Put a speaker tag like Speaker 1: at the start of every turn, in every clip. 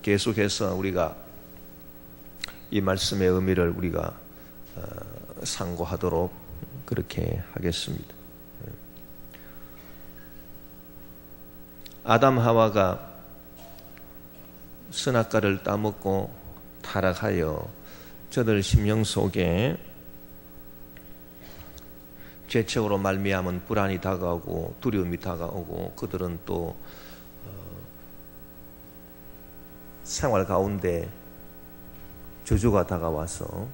Speaker 1: 계속해서 우리가 이 말씀의 의미를 우리가 상고하도록 그렇게 하겠습니다. 아담 하와가 선악과를 따먹고 타락하여 저들 심령 속에 죄책으로 말미암은 불안이 다가오고 두려움이 다가오고 그들은 또 생활 가운데 저주가 다가와서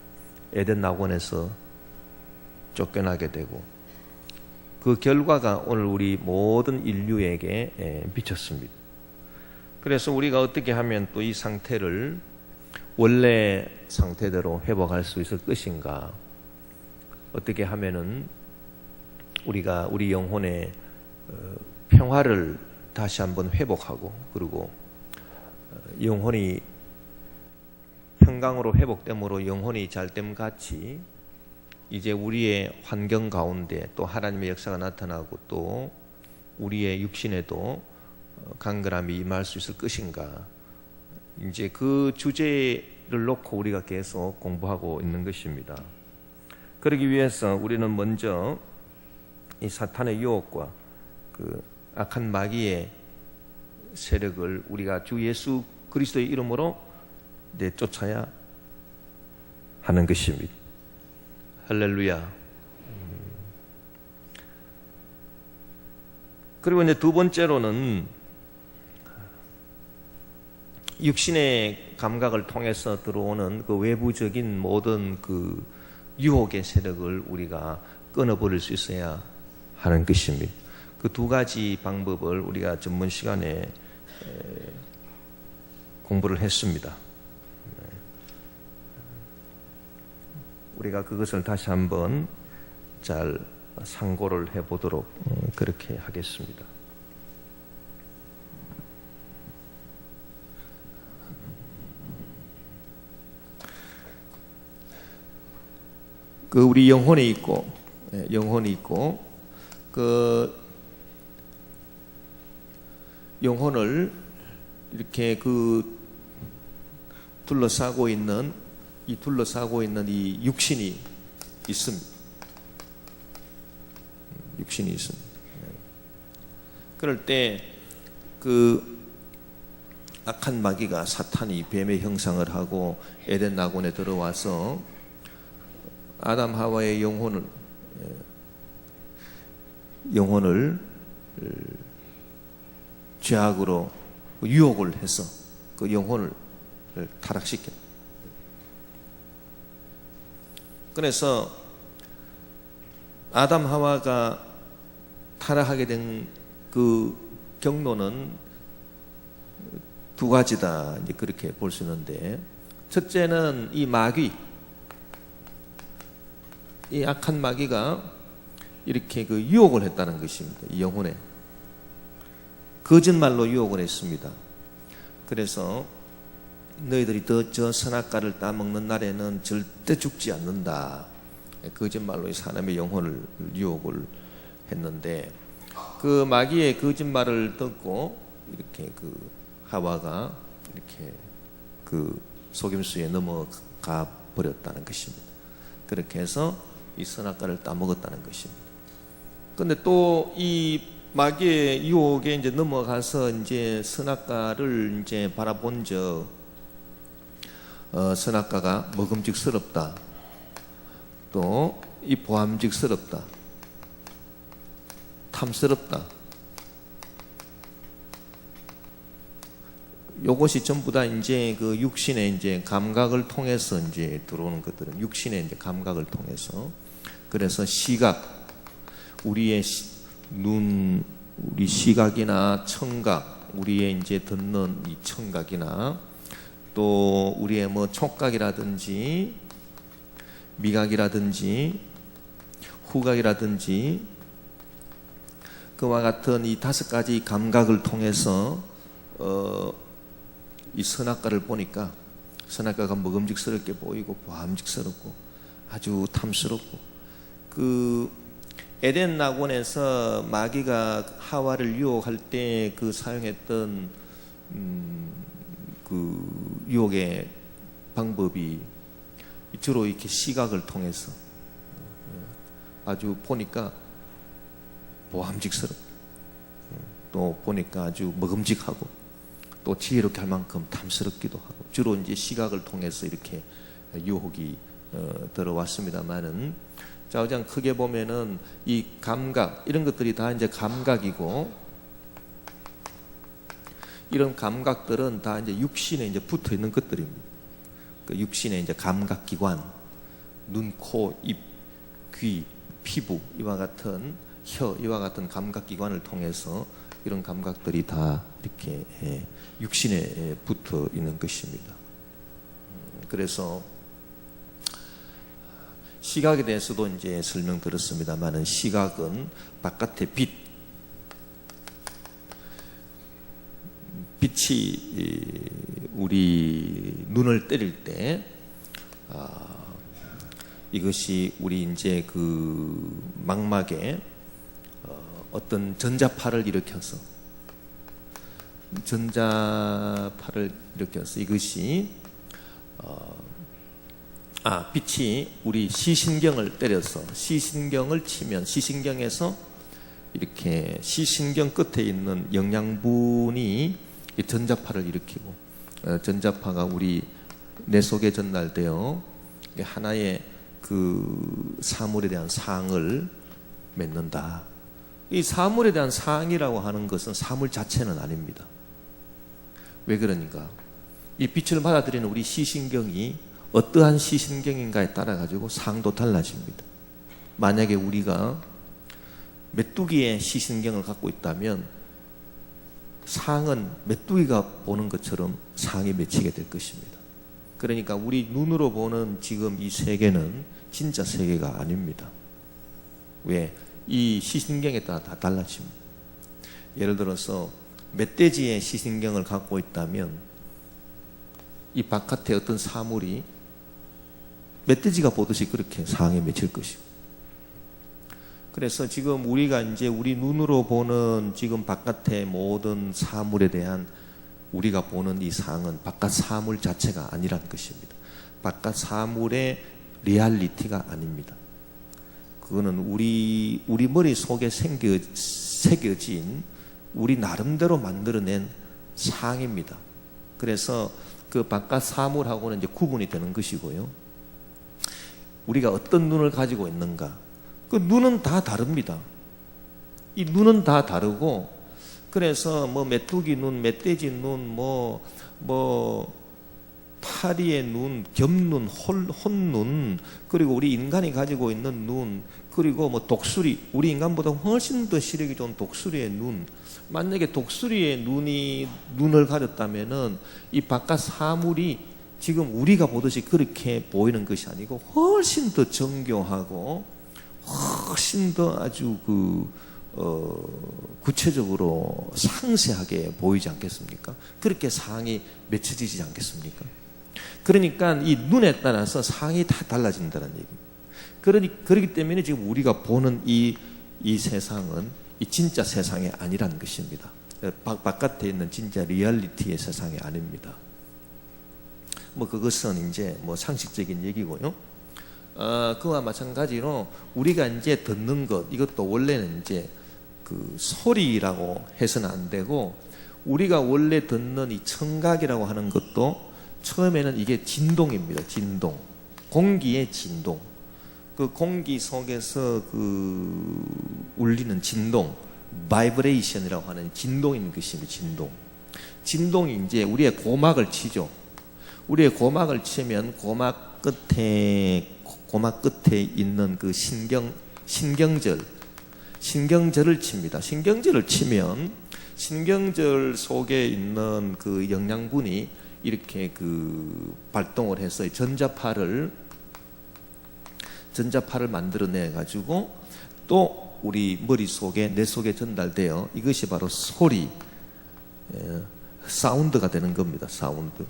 Speaker 1: 에덴 낙원에서 쫓겨나게 되고 그 결과가 오늘 우리 모든 인류에게 미쳤습니다. 그래서 우리가 어떻게 하면 또 이 상태를 원래 상태대로 회복할 수 있을 것인가, 어떻게 하면은 우리가 우리 영혼의 평화를 다시 한번 회복하고 그리고 영혼이 평강으로 회복됨으로 영혼이 잘됨 같이 이제 우리의 환경 가운데 또 하나님의 역사가 나타나고 또 우리의 육신에도 강건함이 임할 수 있을 것인가, 이제 그 주제를 놓고 우리가 계속 공부하고 있는 것입니다. 그러기 위해서 우리는 먼저 이 사탄의 유혹과 그 악한 마귀의 세력을 우리가 주 예수 그리스도의 이름으로 내쫓아야 하는 것입니다. 할렐루야. 그리고 이제 두 번째로는 육신의 감각을 통해서 들어오는 그 외부적인 모든 그 유혹의 세력을 우리가 끊어버릴 수 있어야 하는 것입니다. 그 두 가지 방법을 우리가 전문 시간에 공부를 했습니다. 우리가 그것을 다시 한번 잘 상고를 해보도록 그렇게 하겠습니다. 그 우리 영혼이 있고 그 영혼을 이렇게 그 둘러싸고 있는 이 육신이 있습니다. 육신이 있습니다. 그럴 때 그 악한 마귀가 사탄이 뱀의 형상을 하고 에덴 낙원에 들어와서 아담 하와의 영혼을 죄악으로 유혹을 해서 그 영혼을 타락시켰다. 그래서 아담 하와가 타락하게 된 그 경로는 두 가지다, 이제 그렇게 볼 수 있는데, 첫째는 이 마귀, 이 악한 마귀가 이렇게 그 유혹을 했다는 것입니다. 이 영혼에 거짓말로 유혹을 했습니다. 그래서 너희들이 저 선악과를 따먹는 날에는 절대 죽지 않는다, 거짓말로 이 사람의 영혼을 유혹을 했는데, 그 마귀의 거짓말을 듣고 이렇게 그 하와가 이렇게 그 속임수에 넘어가 버렸다는 것입니다. 그렇게 해서 이 선악과를 따먹었다는 것입니다. 그런데 또 이 마귀의 유혹에 이제 넘어가서 이제 선악과를 이제 바라본 적, 선악과가 먹음직스럽다, 또 이 보암직스럽다, 탐스럽다, 요것이 전부 다 이제 그 육신의 이제 감각을 통해서 이제 들어오는 것들은 육신의 이제 감각을 통해서, 그래서 시각, 우리의 눈, 우리 시각이나 청각, 우리의 이제 듣는 이 청각이나 또 우리의 뭐 촉각이라든지 미각이라든지 후각이라든지 그와 같은 이 다섯 가지 감각을 통해서 이 선악과를 보니까 선악과가 먹음직스럽게 보이고 보암직스럽고 아주 탐스럽고, 그 에덴 낙원에서 마귀가 하와를 유혹할 때 그 사용했던 그 그 유혹의 방법이 주로 이렇게 시각을 통해서 아주 보니까 보암직스럽고 또 보니까 아주 먹음직하고 또 지혜롭게 할 만큼 탐스럽기도 하고 주로 이제 시각을 통해서 이렇게 유혹이 들어왔습니다만은 자, 그냥 크게 보면은 이 감각 이런 것들이 다 이제 감각이고 이런 감각들은 다 이제 육신에 이제 붙어 있는 것들입니다. 그 육신의 이제 감각기관, 눈, 코, 입, 귀, 피부 이와 같은 혀 이와 같은 감각기관을 통해서 이런 감각들이 다 이렇게 육신에 붙어 있는 것입니다. 그래서 시각에 대해서도 이제 설명드렸습니다만은 시각은 바깥의 빛이 우리 눈을 때릴 때 이것이 우리 이제 그 망막에 어떤 전자파를 일으켜서 이것이 빛이 우리 시신경을 때려서 시신경을 치면 시신경에서 이렇게 시신경 끝에 있는 영양분이 전자파를 일으키고 전자파가 우리 뇌 속에 전달되어 하나의 그 사물에 대한 사항을 맺는다. 이 사물에 대한 사항이라고 하는 것은 사물 자체는 아닙니다. 왜 그러니까 이 빛을 받아들이는 우리 시신경이 어떠한 시신경인가에 따라 가지고 사항도 달라집니다. 만약에 우리가 메뚜기의 시신경을 갖고 있다면 사항은 메뚜기가 보는 것처럼 사항이 맺히게 될 것입니다. 그러니까 우리 눈으로 보는 지금 이 세계는 진짜 세계가 아닙니다. 왜? 이 시신경에 따라 다 달라집니다. 예를 들어서 멧돼지의 시신경을 갖고 있다면 이 바깥에 어떤 사물이 멧돼지가 보듯이 그렇게 상황에 맺힐 것이고, 그래서 지금 우리가 이제 우리 눈으로 보는 지금 바깥의 모든 사물에 대한 우리가 보는 이 상황은 바깥 사물 자체가 아니란 것입니다. 바깥 사물의 리얼리티가 아닙니다. 그거는 우리 머릿속에 새겨진 우리 나름대로 만들어낸 상입니다. 그래서 그 바깥 사물하고는 이제 구분이 되는 것이고요. 우리가 어떤 눈을 가지고 있는가, 그 눈은 다 다릅니다. 이 눈은 다 다르고, 그래서 뭐 메뚜기 눈, 멧돼지 눈, 뭐 파리의 눈, 겹눈, 혼눈, 그리고 우리 인간이 가지고 있는 눈, 그리고 뭐 독수리, 우리 인간보다 훨씬 더 시력이 좋은 독수리의 눈. 만약에 독수리의 눈을 가졌다면은 이 바깥 사물이 지금 우리가 보듯이 그렇게 보이는 것이 아니고 훨씬 더 정교하고 훨씬 더 아주 구체적으로 상세하게 보이지 않겠습니까? 그렇게 사항이 맺혀지지 않겠습니까? 그러니까 이 눈에 따라서 사항이 다 달라진다는 얘기입니다. 그렇기 때문에 지금 우리가 보는 이 세상은 이 진짜 세상이 아니라는 것입니다. 바깥에 있는 진짜 리얼리티의 세상이 아닙니다. 뭐 그것은 이제 뭐 상식적인 얘기고요. 그와 마찬가지로 우리가 이제 듣는 것, 이것도 원래는 이제 그 소리라고 해서는 안 되고, 우리가 원래 듣는 이 청각이라고 하는 것도 처음에는 이게 진동입니다. 진동, 공기의 진동. 그 공기 속에서 그 울리는 진동, 바이브레이션이라고 하는 진동이 있는 것입니다. 진동이 이제 우리의 고막을 치죠. 우리의 고막을 치면 고막 끝에 있는 그 신경절을 칩니다. 신경절을 치면 신경절 속에 있는 그 영양분이 이렇게 그 발동을 해서 전자파를 만들어내 가지고 또 우리 머릿속에 뇌 속에 전달되어 이것이 바로 소리, 사운드가 되는 겁니다. 사운드.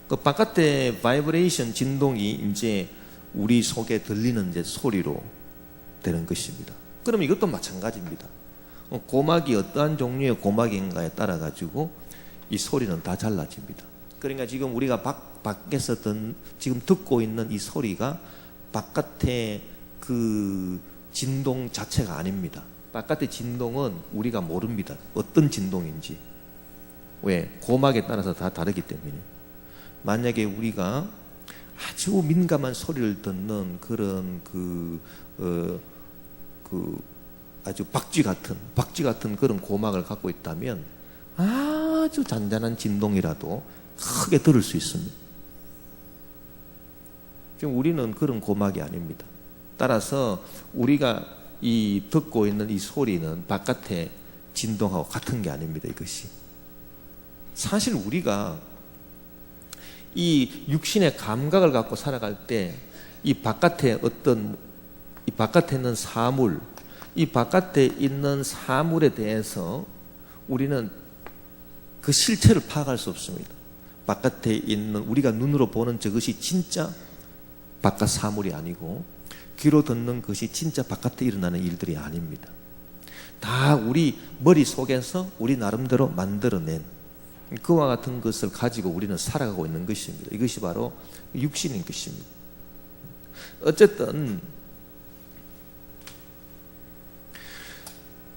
Speaker 1: 그 바깥의 바이브레이션 진동이 이제 우리 속에 들리는 이제 소리로 되는 것입니다. 그럼 이것도 마찬가지입니다. 고막이 어떠한 종류의 고막인가에 따라 가지고 이 소리는 다 달라집니다. 그러니까 지금 우리가 밖에서 지금 듣고 있는 이 소리가 바깥의 그 진동 자체가 아닙니다. 바깥의 진동은 우리가 모릅니다. 어떤 진동인지. 왜? 고막에 따라서 다 다르기 때문에. 만약에 우리가 아주 민감한 소리를 듣는 그런 아주 박쥐 같은 그런 고막을 갖고 있다면 아주 잔잔한 진동이라도 크게 들을 수 있습니다. 지금 우리는 그런 고막이 아닙니다. 따라서 우리가 이 듣고 있는 이 소리는 바깥의 진동하고 같은 게 아닙니다. 이것이 사실 우리가 이 육신의 감각을 갖고 살아갈 때 이 바깥에 이 바깥에 있는 사물, 이 바깥에 있는 사물에 대해서 우리는 그 실체를 파악할 수 없습니다. 바깥에 있는 우리가 눈으로 보는 저것이 진짜 바깥 사물이 아니고 귀로 듣는 것이 진짜 바깥에 일어나는 일들이 아닙니다. 다 우리 머릿속에서 우리 나름대로 만들어낸 그와 같은 것을 가지고 우리는 살아가고 있는 것입니다. 이것이 바로 육신인 것입니다.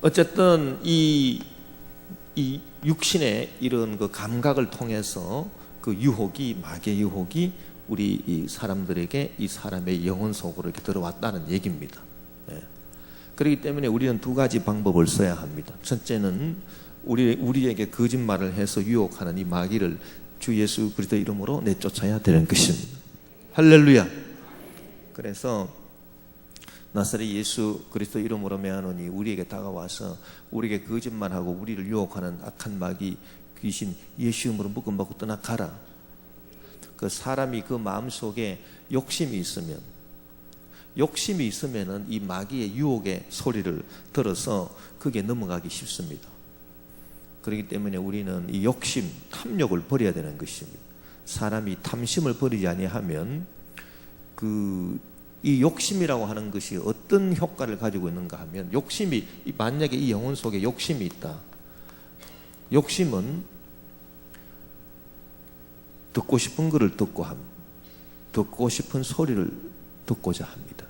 Speaker 1: 어쨌든 이 육신의 이런 그 감각을 통해서 그 유혹이, 마귀의 유혹이 우리 이 사람들에게 이 사람의 영혼 속으로 이렇게 들어왔다는 얘기입니다. 예. 그렇기 때문에 우리는 두 가지 방법을 써야 합니다. 첫째는 우리에게 거짓말을 해서 유혹하는 이 마귀를 주 예수 그리스도 이름으로 내쫓아야 되는 것입니다. 할렐루야. 그래서 나사렛 예수 그리스도 이름으로 명하노니 우리에게 다가와서 우리에게 거짓말하고 우리를 유혹하는 악한 마귀 귀신 예수 이름으로 묶음받고 떠나가라. 그 사람이 그 마음속에 욕심이 있으면은 이 마귀의 유혹의 소리를 들어서 그게 넘어가기 쉽습니다. 그렇기 때문에 우리는 이 욕심, 탐욕을 버려야 되는 것입니다. 사람이 탐심을 버리지 아니하면 이 욕심이라고 하는 것이 어떤 효과를 가지고 있는가 하면 만약에 이 영혼 속에 욕심이 있다. 욕심은 듣고 싶은 것을 듣고 싶은 소리를 듣고자 합니다.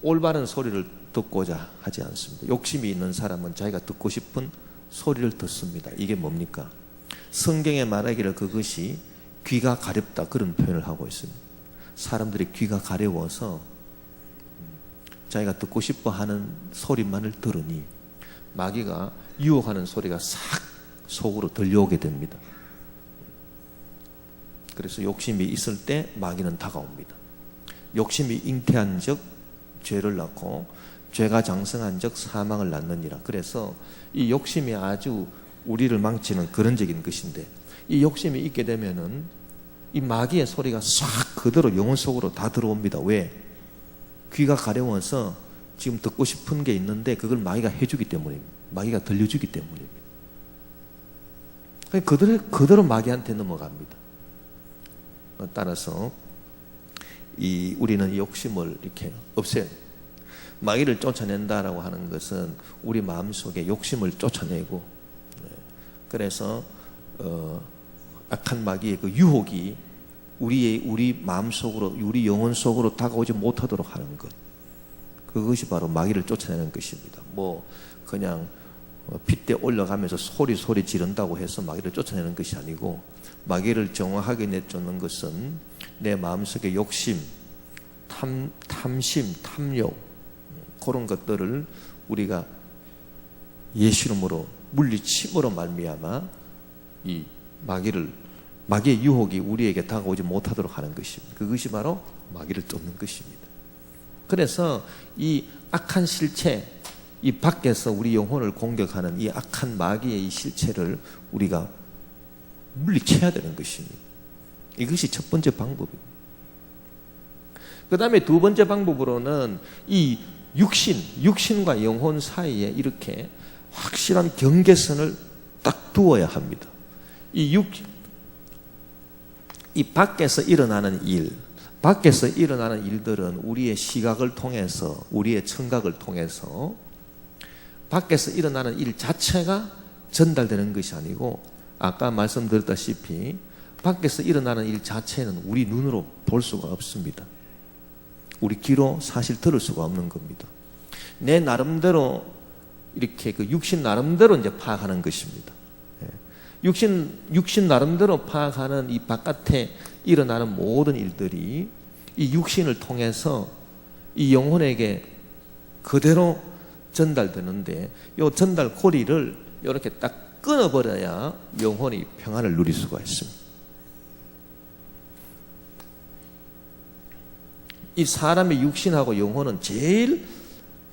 Speaker 1: 올바른 소리를 듣고자 하지 않습니다. 욕심이 있는 사람은 자기가 듣고 싶은 소리를 듣습니다. 이게 뭡니까? 성경에 말하기를 그것이 귀가 가렵다 그런 표현을 하고 있습니다. 사람들이 귀가 가려워서 자기가 듣고 싶어 하는 소리만을 들으니 마귀가 유혹하는 소리가 싹 속으로 들려오게 됩니다. 그래서 욕심이 있을 때 마귀는 다가옵니다. 욕심이 잉태한 적 죄를 낳고 죄가 장성한 적 사망을 낳느니라. 그래서 이 욕심이 아주 우리를 망치는 그런적인 것인데 이 욕심이 있게 되면은 이 마귀의 소리가 싹 그대로 영혼 속으로 다 들어옵니다. 왜? 귀가 가려워서 지금 듣고 싶은 게 있는데 그걸 마귀가 해주기 때문입니다. 마귀가 들려주기 때문입니다. 그대로 마귀한테 넘어갑니다. 따라서 우리는 욕심을 이렇게 없애요. 마귀를 쫓아낸다라고 하는 것은 우리 마음속에 욕심을 쫓아내고, 그래서 악한 마귀의 그 유혹이 우리 마음속으로, 우리 영혼 속으로 다가오지 못하도록 하는 것, 그것이 바로 마귀를 쫓아내는 것입니다. 그냥 빗대 올라가면서 소리 지른다고 해서 마귀를 쫓아내는 것이 아니고, 마귀를 정확하게 내쫓는 것은 내 마음속의 욕심, 탐심, 탐욕, 그런 것들을 우리가 예수 이름으로 물리침으로 말미암아 이 마귀의 유혹이 우리에게 다가오지 못하도록 하는 것입니다. 그것이 바로 마귀를 쫓는 것입니다. 그래서 이 악한 실체, 이 밖에서 우리 영혼을 공격하는 이 악한 마귀의 이 실체를 우리가 물리쳐야 되는 것입니다. 이것이 첫 번째 방법입니다. 그 다음에 두 번째 방법으로는 이 육신과 영혼 사이에 이렇게 확실한 경계선을 딱 두어야 합니다. 이 밖에서 일어나는 일들은 우리의 시각을 통해서, 우리의 청각을 통해서 밖에서 일어나는 일 자체가 전달되는 것이 아니고 아까 말씀드렸다시피 밖에서 일어나는 일 자체는 우리 눈으로 볼 수가 없습니다. 우리 귀로 사실 들을 수가 없는 겁니다. 내 나름대로 이렇게 그 육신 나름대로 이제 파악하는 것입니다. 육신 나름대로 파악하는 이 바깥에 일어나는 모든 일들이 이 육신을 통해서 이 영혼에게 그대로 전달되는데, 이 전달 고리를 이렇게 딱 끊어버려야 영혼이 평안을 누릴 수가 있습니다. 이 사람의 육신하고 영혼은 제일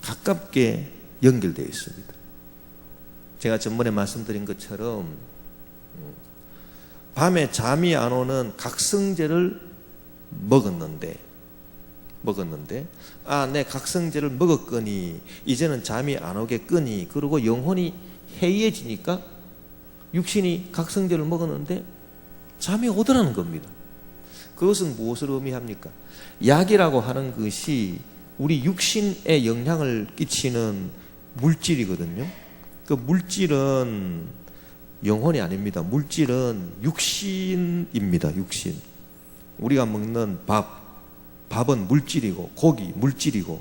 Speaker 1: 가깝게 연결되어 있습니다. 제가 전번에 말씀드린 것처럼 밤에 잠이 안 오는 각성제를 먹었는데 내 각성제를 먹었거니 이제는 잠이 안 오겠거니, 그리고 영혼이 해이해지니까 육신이 각성제를 먹었는데 잠이 오더라는 겁니다. 그것은 무엇을 의미합니까? 약이라고 하는 것이 우리 육신에 영향을 끼치는 물질이거든요. 그 물질은 영혼이 아닙니다. 물질은 육신입니다. 육신. 우리가 먹는 밥은 물질이고, 고기 물질이고,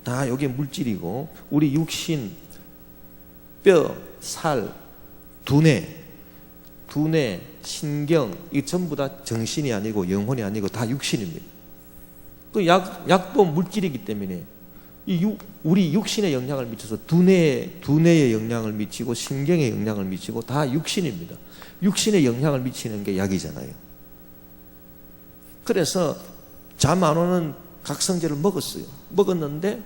Speaker 1: 다 여기 물질이고, 우리 육신, 뼈, 살, 두뇌, 신경, 이 전부 다 정신이 아니고 영혼이 아니고 다 육신입니다. 그 약도 물질이기 때문에 우리 육신에 영향을 미쳐서 두뇌에 영향을 미치고 신경에 영향을 미치고 다 육신입니다. 육신에 영향을 미치는 게 약이잖아요. 그래서 잠 안 오는 각성제를 먹었는데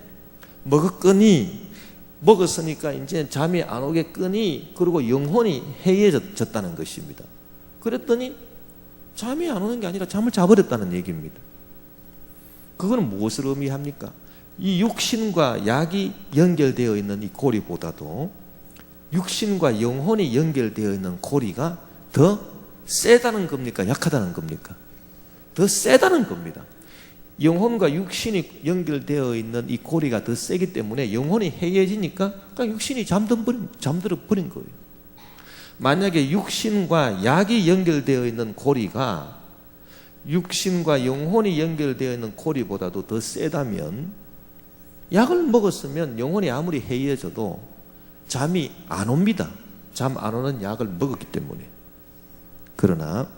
Speaker 1: 먹었으니까 이제 잠이 안 오겠거니, 그리고 영혼이 해이해졌다는 것입니다. 그랬더니 잠이 안 오는 게 아니라 잠을 자버렸다는 얘기입니다. 그거는 무엇을 의미합니까? 이 육신과 약이 연결되어 있는 이 고리보다도 육신과 영혼이 연결되어 있는 고리가 더 세다는 겁니까? 약하다는 겁니까? 더 세다는 겁니다. 영혼과 육신이 연결되어 있는 이 고리가 더 세기 때문에 영혼이 해이해지니까 그냥 육신이 잠들어 버린 거예요. 만약에 육신과 약이 연결되어 있는 고리가 육신과 영혼이 연결되어 있는 고리보다도 더 세다면, 약을 먹었으면 영혼이 아무리 해이해져도 잠이 안 옵니다. 잠 안 오는 약을 먹었기 때문에. 그러나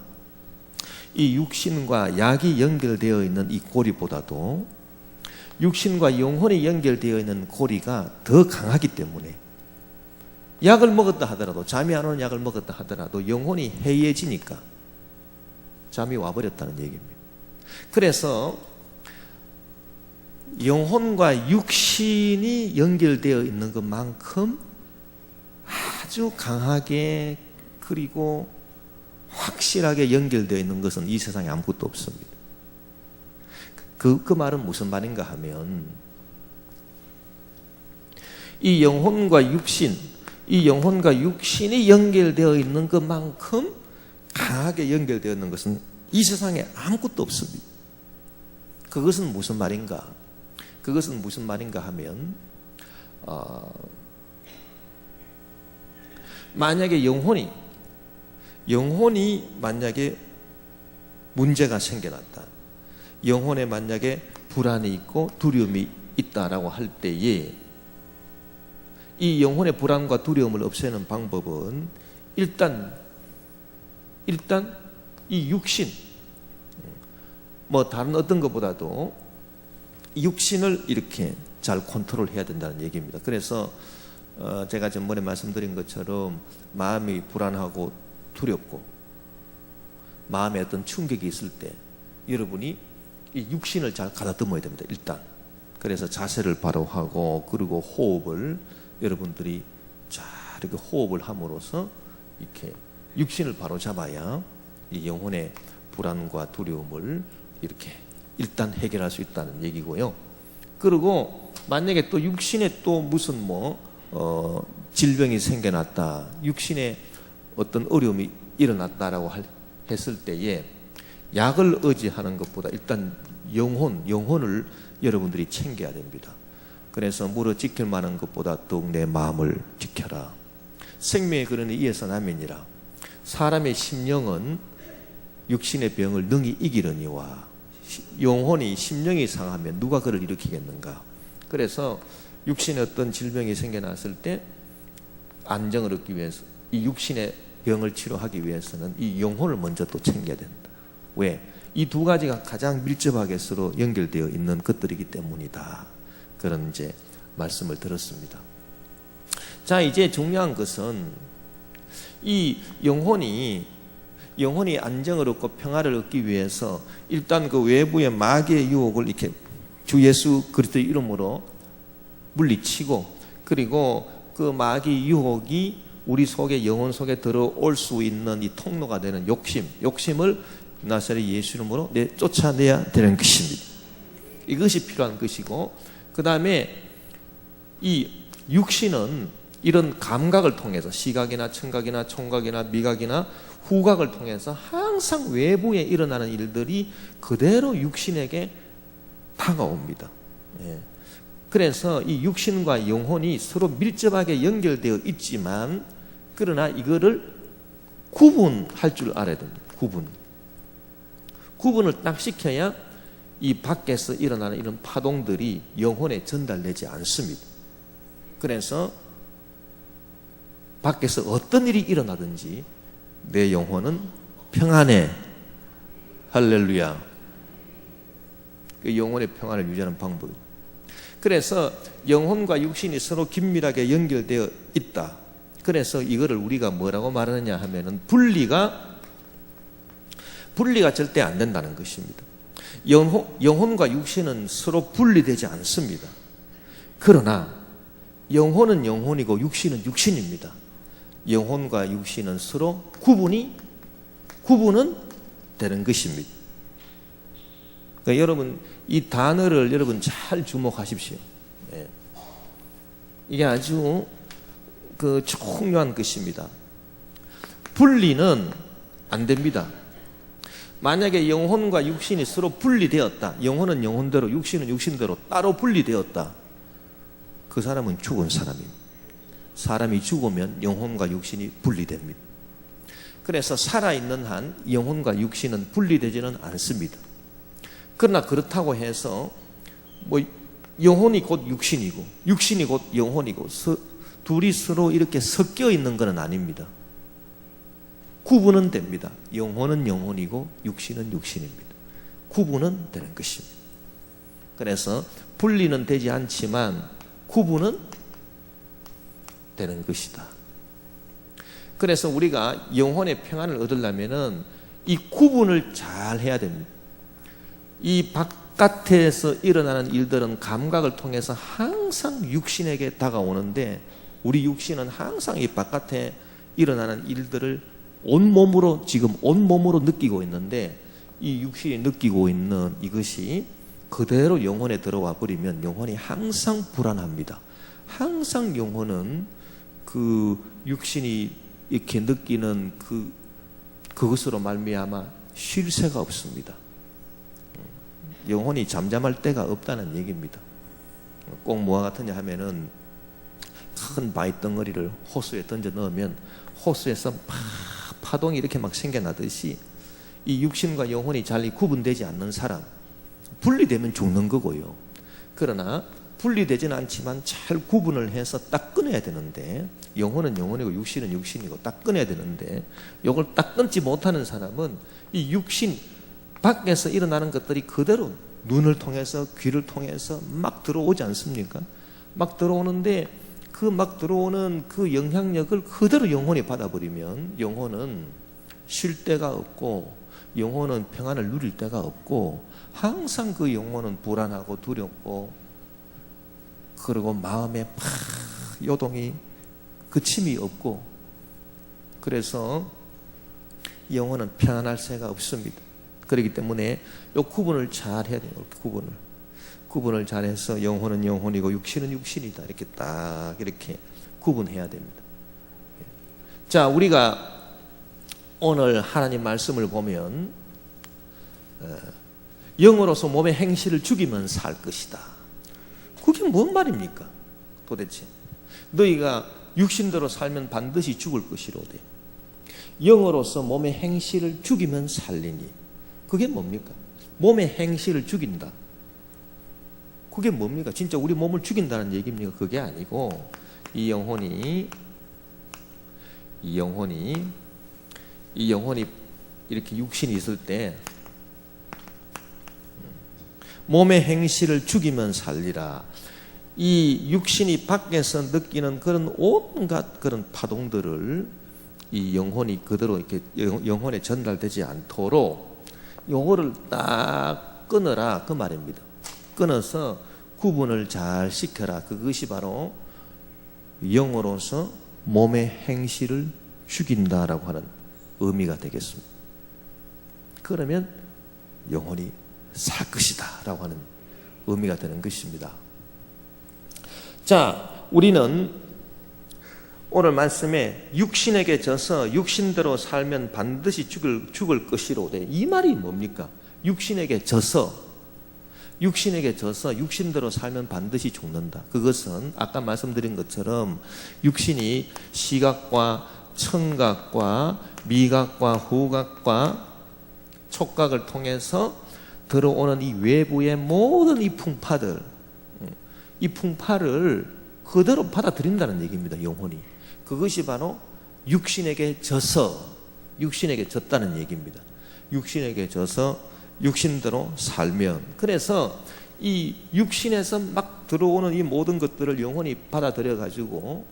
Speaker 1: 이 육신과 약이 연결되어 있는 이 고리보다도 육신과 영혼이 연결되어 있는 고리가 더 강하기 때문에, 약을 먹었다 하더라도, 잠이 안 오는 약을 먹었다 하더라도 영혼이 해이해지니까 잠이 와버렸다는 얘기입니다. 그래서 영혼과 육신이 연결되어 있는 것만큼 아주 강하게, 그리고 확실하게 연결되어 있는 것은 이 세상에 아무것도 없습니다. 그 말은 무슨 말인가 하면, 이 영혼과 육신이 연결되어 있는 것만큼 강하게 연결되어 있는 것은 이 세상에 아무것도 없습니다. 그것은 무슨 말인가? 그것은 무슨 말인가 하면, 만약에 영혼이 만약에 문제가 생겨났다, 영혼에 만약에 불안이 있고 두려움이 있다라고 할 때에, 이 영혼의 불안과 두려움을 없애는 방법은 일단 이 육신, 다른 어떤 것보다도 육신을 이렇게 잘 컨트롤해야 된다는 얘기입니다. 그래서 제가 전번에 말씀드린 것처럼 마음이 불안하고 두렵고 마음에 어떤 충격이 있을 때 여러분이 이 육신을 잘 가다듬어야 됩니다. 일단. 그래서 자세를 바로 하고, 그리고 호흡을 여러분들이 잘 이렇게 호흡을 함으로써 이렇게 육신을 바로 잡아야 이 영혼의 불안과 두려움을 이렇게 일단 해결할 수 있다는 얘기고요. 그리고 만약에 또 육신에 또 무슨 질병이 생겨났다, 육신에 어떤 어려움이 일어났다라고 했을 때에 약을 의지하는 것보다 일단 영혼을 여러분들이 챙겨야 됩니다. 그래서 물어 지킬 만한 것보다 더욱 내 마음을 지켜라. 생명의 근원이 이에서 나면이라. 사람의 심령은 육신의 병을 능히 이기려니와 영혼이 심령이 상하면 누가 그를 일으키겠는가. 그래서 육신에 어떤 질병이 생겨났을 때 안정을 얻기 위해서 이 육신의 병을 치료하기 위해서는 이 영혼을 먼저 또 챙겨야 된다. 왜? 이 두 가지가 가장 밀접하게 서로 연결되어 있는 것들이기 때문이다. 그런 이제 말씀을 들었습니다. 자, 이제 중요한 것은 이 영혼이 안정을 얻고 평화를 얻기 위해서 일단 그 외부의 마귀의 유혹을 이렇게 주 예수 그리스도의 이름으로 물리치고, 그리고 그 마귀 유혹이 우리 속에, 영혼 속에 들어올 수 있는 이 통로가 되는 욕심을 나사렛 예수 이름으로 쫓아내야 되는 것입니다. 이것이 필요한 것이고, 그 다음에 이 육신은 이런 감각을 통해서 시각이나 청각이나 촉각이나 미각이나 후각을 통해서 항상 외부에 일어나는 일들이 그대로 육신에게 다가옵니다. 예. 그래서 이 육신과 영혼이 서로 밀접하게 연결되어 있지만, 그러나 이거를 구분할 줄 알아야 됩니다. 구분을 딱 시켜야 이 밖에서 일어나는 이런 파동들이 영혼에 전달되지 않습니다. 그래서 밖에서 어떤 일이 일어나든지 내 영혼은 평안해. 할렐루야. 그 영혼의 평안을 유지하는 방법입니다. 그래서 영혼과 육신이 서로 긴밀하게 연결되어 있다. 그래서 이거를 우리가 뭐라고 말하느냐 하면은 분리가 절대 안 된다는 것입니다. 영혼과 육신은 서로 분리되지 않습니다. 그러나 영혼은 영혼이고 육신은 육신입니다. 영혼과 육신은 서로 구분은 되는 것입니다. 그러니까 여러분, 이 단어를 여러분 잘 주목하십시오. 네. 이게 아주 중요한 것입니다. 분리는 안 됩니다. 만약에 영혼과 육신이 서로 분리되었다, 영혼은 영혼대로 육신은 육신대로 따로 분리되었다, 그 사람은 죽은 사람입니다. 사람이 죽으면 영혼과 육신이 분리됩니다. 그래서 살아있는 한 영혼과 육신은 분리되지는 않습니다. 그러나 그렇다고 해서 영혼이 곧 육신이고 육신이 곧 영혼이고 둘이 서로 이렇게 섞여 있는 것은 아닙니다. 구분은 됩니다. 영혼은 영혼이고 육신은 육신입니다. 구분은 되는 것입니다. 그래서 분리는 되지 않지만 구분은 되는 것이다. 그래서 우리가 영혼의 평안을 얻으려면은 이 구분을 잘 해야 됩니다. 이 바깥에서 일어나는 일들은 감각을 통해서 항상 육신에게 다가오는데, 우리 육신은 항상 이 바깥에 일어나는 일들을 온몸으로 느끼고 있는데, 이 육신이 느끼고 있는 이것이 그대로 영혼에 들어와 버리면 영혼이 항상 불안합니다. 항상 영혼은 그 육신이 이렇게 느끼는 그것으로 말미암아 쉴 새가 없습니다. 영혼이 잠잠할 데가 없다는 얘기입니다. 꼭 뭐와 같으냐 하면은 큰 바위 덩어리를 호수에 던져 넣으면 호수에서 파동이 이렇게 막 생겨나듯이 이 육신과 영혼이 잘 구분되지 않는 사람, 분리되면 죽는 거고요. 그러나 분리되지는 않지만 잘 구분을 해서 딱 끊어야 되는데, 영혼은 영혼이고 육신은 육신이고 딱 끊어야 되는데, 이걸 딱 끊지 못하는 사람은 이 육신 밖에서 일어나는 것들이 그대로 눈을 통해서 귀를 통해서 막 들어오지 않습니까? 막 들어오는데 그 막 들어오는 그 영향력을 그대로 영혼이 받아버리면 영혼은 쉴 데가 없고 영혼은 평안을 누릴 데가 없고 항상 그 영혼은 불안하고 두렵고, 그리고 마음에 막 요동이 그침이 없고, 그래서 영혼은 편안할 새가 없습니다. 그렇기 때문에 이 구분을 잘 해야 돼요. 구분을 잘해서 영혼은 영혼이고 육신은 육신이다, 이렇게 딱 이렇게 구분해야 됩니다. 자, 우리가 오늘 하나님 말씀을 보면 영으로서 몸의 행실을 죽이면 살 것이다. 그게 뭔 말입니까? 도대체 너희가 육신대로 살면 반드시 죽을 것이로되 영으로서 몸의 행실을 죽이면 살리니. 그게 뭡니까? 몸의 행실을 죽인다. 그게 뭡니까? 진짜 우리 몸을 죽인다는 얘기입니까? 그게 아니고 이 영혼이 이렇게 육신이 있을 때 몸의 행실을 죽이면 살리라. 이 육신이 밖에서 느끼는 그런 온갖 그런 파동들을 이 영혼이 그대로 이렇게 영혼에 전달되지 않도록 요거를 딱 끊어라 그 말입니다. 끊어서 구분을 잘 시켜라. 그것이 바로 영으로서 몸의 행실을 죽인다라고 하는 의미가 되겠습니다. 그러면 영혼이 살 것이다 라고 하는 의미가 되는 것입니다. 자, 우리는 오늘 말씀에 육신에게 져서 육신대로 살면 반드시 죽을 것이로되, 이 말이 뭡니까? 육신에게 져서 육신대로 살면 반드시 죽는다. 그것은 아까 말씀드린 것처럼 육신이 시각과 청각과 미각과 후각과 촉각을 통해서 들어오는 이 외부의 모든 이 풍파를 그대로 받아들인다는 얘기입니다. 영혼이. 그것이 바로 육신에게 졌다는 얘기입니다. 육신에게 져서 육신대로 살면, 그래서 이 육신에서 막 들어오는 이 모든 것들을 영혼이 받아들여 가지고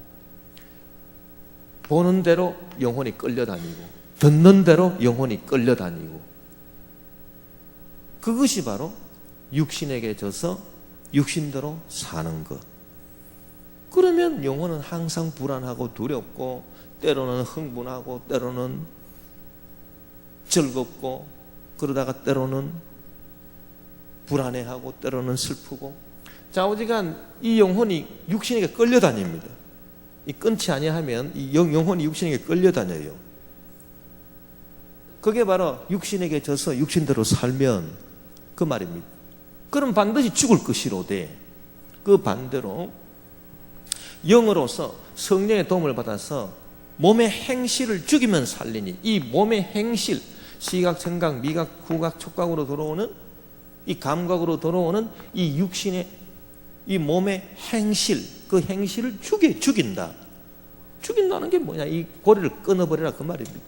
Speaker 1: 보는 대로 영혼이 끌려다니고 듣는 대로 영혼이 끌려다니고, 그것이 바로 육신에게 져서 육신대로 사는 것. 그러면 영혼은 항상 불안하고 두렵고, 때로는 흥분하고, 때로는 즐겁고, 그러다가 때로는 불안해하고, 때로는 슬프고. 좌우지간 이 영혼이 육신에게 끌려다닙니다. 이 끊지 아니하면 이 영혼이 육신에게 끌려다녀요. 그게 바로 육신에게 져서 육신대로 살면 그 말입니다. 그럼 반드시 죽을 것이로되, 그 반대로 영으로서 성령의 도움을 받아서 몸의 행실을 죽이면 살리니, 이 몸의 행실, 시각, 청각, 미각, 후각, 촉각으로 들어오는 이 감각으로 들어오는 이 육신의 이 몸의 행실, 그 행실을 죽인다. 죽인다는 게 뭐냐? 이 고리를 끊어버리라 그 말입니다.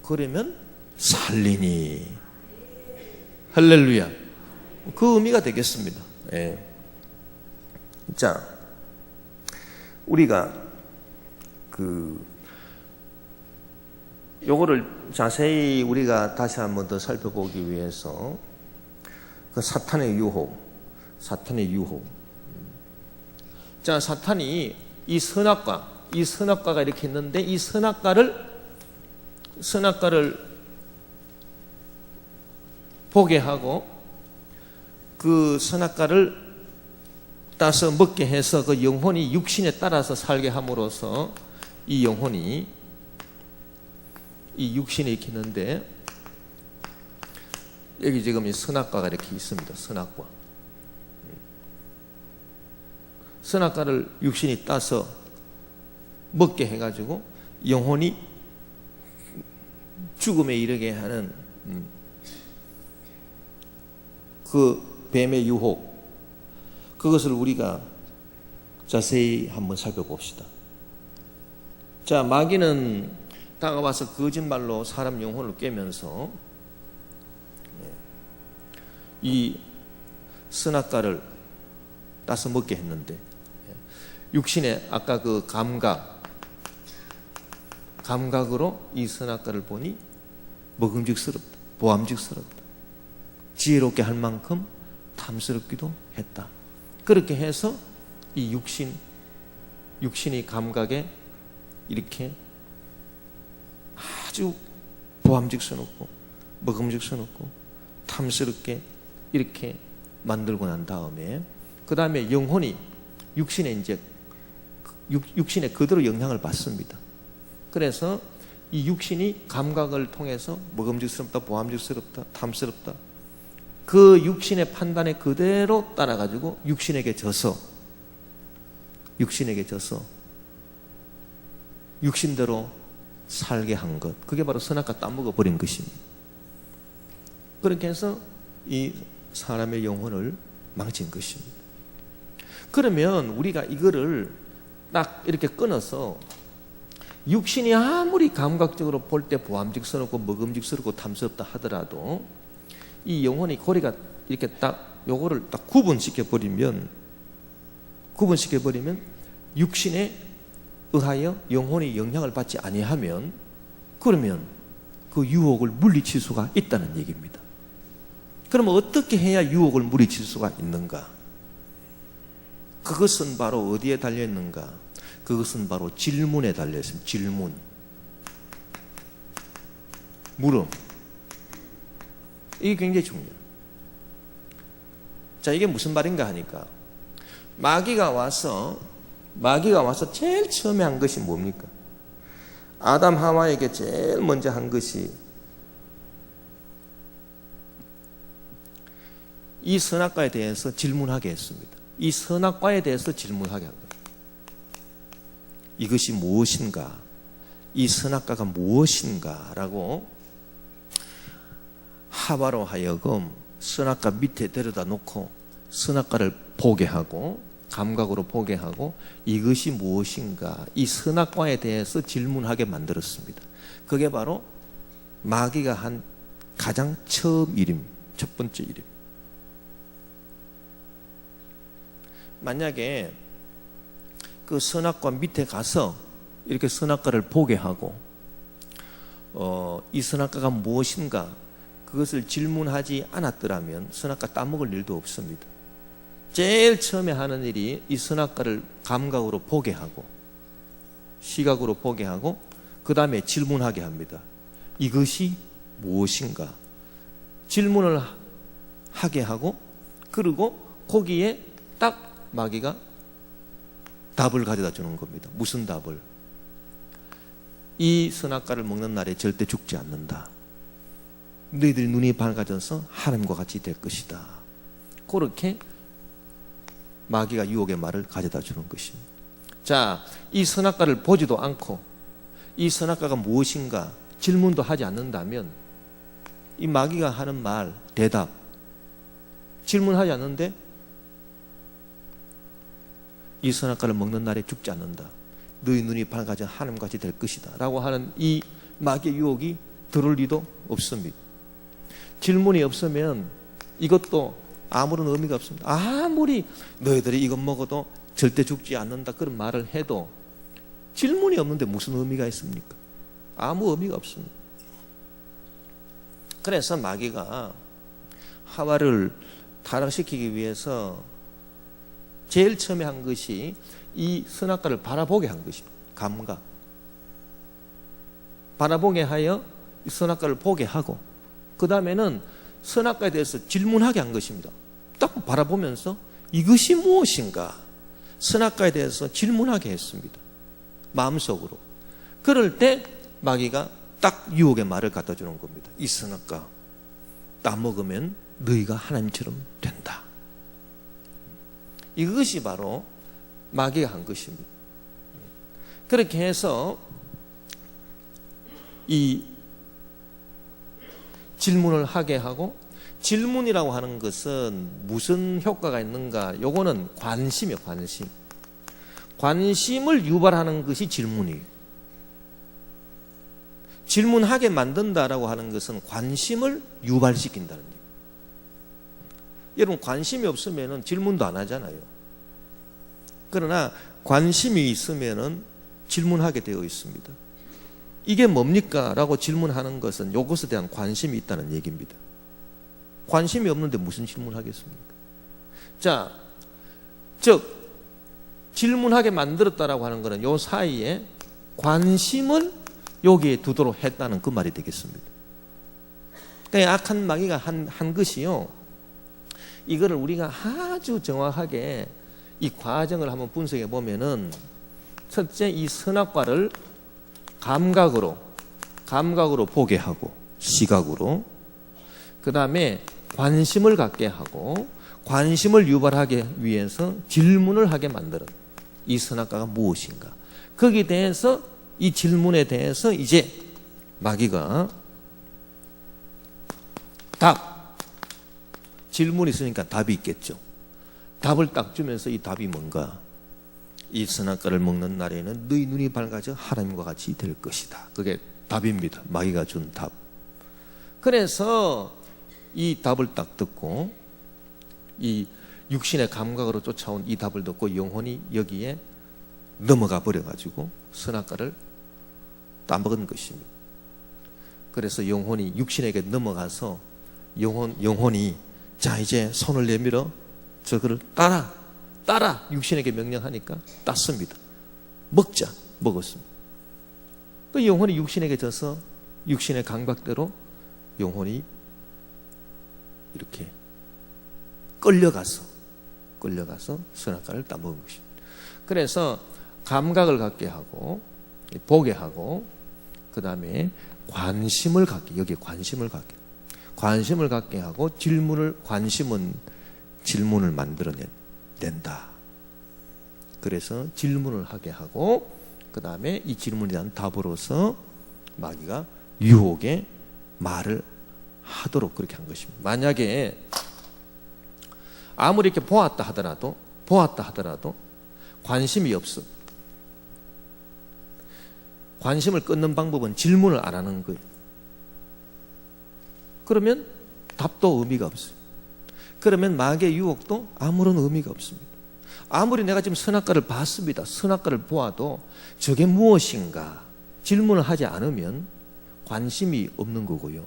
Speaker 1: 그러면 살리니. 할렐루야. 그 의미가 되겠습니다. 예. 자, 우리가 요거를 자세히 우리가 다시 한번 더 살펴보기 위해서 그 사탄의 유혹. 자, 사탄이 이 선악과가 이렇게 있는데, 이 선악과를 보게 하고 그 선악과를 따서 먹게 해서 그 영혼이 육신에 따라서 살게 함으로써 이 영혼이 이 육신에 이렇게 있는데, 여기 지금 이 선악과가 이렇게 있습니다. 선악과를 육신이 따서 먹게 해가지고 영혼이 죽음에 이르게 하는 그 뱀의 유혹, 그것을 우리가 자세히 한번 살펴봅시다. 자, 마귀는 다가와서 거짓말로 사람 영혼을 깨면서 이 선악과를 따서 먹게 했는데, 육신의 아까 그 감각으로 이 선악과를 보니 먹음직스럽다, 보암직스럽다, 지혜롭게 할 만큼 탐스럽기도 했다. 그렇게 해서 이 육신이 감각에 이렇게 아주 보암직스럽고 먹음직스럽고 탐스럽게 이렇게 만들고 난 다음에, 그 다음에 영혼이 육신에 그대로 영향을 받습니다. 그래서 이 육신이 감각을 통해서 먹음직스럽다, 보암직스럽다, 탐스럽다, 그 육신의 판단에 그대로 따라가지고 육신에게 져서 육신대로 살게 한 것, 그게 바로 선악과 따먹어 버린 것입니다. 그렇게 해서 이 사람의 영혼을 망친 것입니다. 그러면 우리가 이거를 딱 이렇게 끊어서 육신이 아무리 감각적으로 볼 때 보암직스럽고 먹음직스럽고 탐스럽다 하더라도 이 영혼이 고리가 이렇게 딱 요거를 딱 구분시켜 버리면 육신에 의하여 영혼이 영향을 받지 아니하면, 그러면 그 유혹을 물리칠 수가 있다는 얘기입니다. 그러면 어떻게 해야 유혹을 물리칠 수가 있는가? 그것은 바로 어디에 달려 있는가? 그것은 바로 질문에 달려 있습니다. 질문. 물음. 이게 굉장히 중요해요. 자, 이게 무슨 말인가 하니까, 마귀가 와서 제일 처음에 한 것이 뭡니까? 아담 하와에게 제일 먼저 한 것이 이 선악과에 대해서 질문하게 했습니다. 이 선악과에 대해서 질문하게 한 거예요. 이것이 무엇인가? 이 선악과가 무엇인가? 라고 하와로 하여금 선악과 밑에 데려다 놓고 선악과를 보게 하고, 감각으로 보게 하고, 이것이 무엇인가? 이 선악과에 대해서 질문하게 만들었습니다. 그게 바로 마귀가 한 가장 처음 일임, 첫 번째 일임. 만약에 그 선악과 밑에 가서 이렇게 선악과를 보게 하고 이 선악과가 무엇인가 그것을 질문하지 않았더라면 선악과 따먹을 일도 없습니다. 제일 처음에 하는 일이 이 선악과를 감각으로 보게 하고 시각으로 보게 하고 그 다음에 질문하게 합니다. 이것이 무엇인가? 질문을 하게 하고, 그리고 거기에 딱 마귀가 답을 가져다 주는 겁니다. 무슨 답을? 이 선악과를 먹는 날에 절대 죽지 않는다. 너희들이 눈이 밝아져서 하나님과 같이 될 것이다. 그렇게 마귀가 유혹의 말을 가져다 주는 것입니다. 자, 이 선악과를 보지도 않고 이 선악과가 무엇인가 질문도 하지 않는다면 이 마귀가 하는 말, 대답, 질문하지 않는데 이 선악과를 먹는 날에 죽지 않는다. 너희 눈이 밝아져 하나님같이 될 것이다. 라고 하는 이 마귀의 유혹이 들을 리도 없습니다. 질문이 없으면 이것도 아무런 의미가 없습니다. 아무리 너희들이 이것 먹어도 절대 죽지 않는다 그런 말을 해도 질문이 없는데 무슨 의미가 있습니까? 아무 의미가 없습니다. 그래서 마귀가 하와를 타락시키기 위해서 제일 처음에 한 것이 이 선악과를 바라보게 한 것입니다. 감각. 바라보게 하여 이 선악과를 보게 하고, 그 다음에는 선악과에 대해서 질문하게 한 것입니다. 딱 바라보면서 이것이 무엇인가? 선악과에 대해서 질문하게 했습니다. 마음속으로. 그럴 때 마귀가 딱 유혹의 말을 갖다 주는 겁니다. 이 선악과 따먹으면 너희가 하나님처럼 된다. 이것이 바로 마귀가 한 것입니다. 그렇게 해서 이 질문을 하게 하고, 질문이라고 하는 것은 무슨 효과가 있는가? 요거는 관심이에요. 관심을 유발하는 것이 질문이에요. 질문하게 만든다라고 하는 것은 관심을 유발시킨다는 얘기예요. 여러분, 관심이 없으면 질문도 안 하잖아요. 그러나 관심이 있으면 질문하게 되어 있습니다. 이게 뭡니까? 라고 질문하는 것은 이것에 대한 관심이 있다는 얘기입니다. 관심이 없는데 무슨 질문하겠습니까? 자, 즉 질문하게 만들었다라고 하는 것은 요 사이에 관심을 여기에 두도록 했다는 그 말이 되겠습니다. 그러니까 악한 마귀가 한 것이요, 이거를 우리가 아주 정확하게 이 과정을 한번 분석해 보면은, 첫째 이 선악과를 감각으로 보게 하고, 시각으로, 그 다음에 관심을 갖게 하고, 관심을 유발하기 위해서 질문을 하게 만드는 이 선악과가 무엇인가, 거기에 대해서 이 질문에 대해서 이제 마귀가 질문이 있으니까 답이 있겠죠. 답을 딱 주면서 이 답이 뭔가? 이 선악과를 먹는 날에는 너희 눈이 밝아져 하나님과 같이 될 것이다. 그게 답입니다. 마귀가 준 답. 그래서 이 답을 딱 듣고 이 육신의 감각으로 쫓아온 이 답을 듣고 영혼이 여기에 넘어가 버려가지고 선악과를 따먹은 것입니다. 그래서 영혼이 육신에게 넘어가서 영혼이 자 이제 손을 내밀어 저거를 따라 육신에게 명령하니까 땄습니다. 먹었습니다. 그 영혼이 육신에게 져서 육신의 감각대로 영혼이 이렇게 끌려가서 선악과를 따먹은 것입니다. 그래서 감각을 갖게 하고 보게 하고 그 다음에 관심을 갖게 하고 관심은 질문을 만들어낸다. 그래서 질문을 하게 하고 그 다음에 이 질문에 대한 답으로서 마귀가 유혹의 말을 하도록 그렇게 한 것입니다. 만약에 아무리 이렇게 보았다 하더라도 관심이 없어. 관심을 끊는 방법은 질문을 안 하는 거예요. 그러면 답도 의미가 없어요. 그러면 마귀의 유혹도 아무런 의미가 없습니다. 아무리 내가 지금 선악과를 봤습니다. 선악과를 보아도 저게 무엇인가 질문을 하지 않으면 관심이 없는 거고요.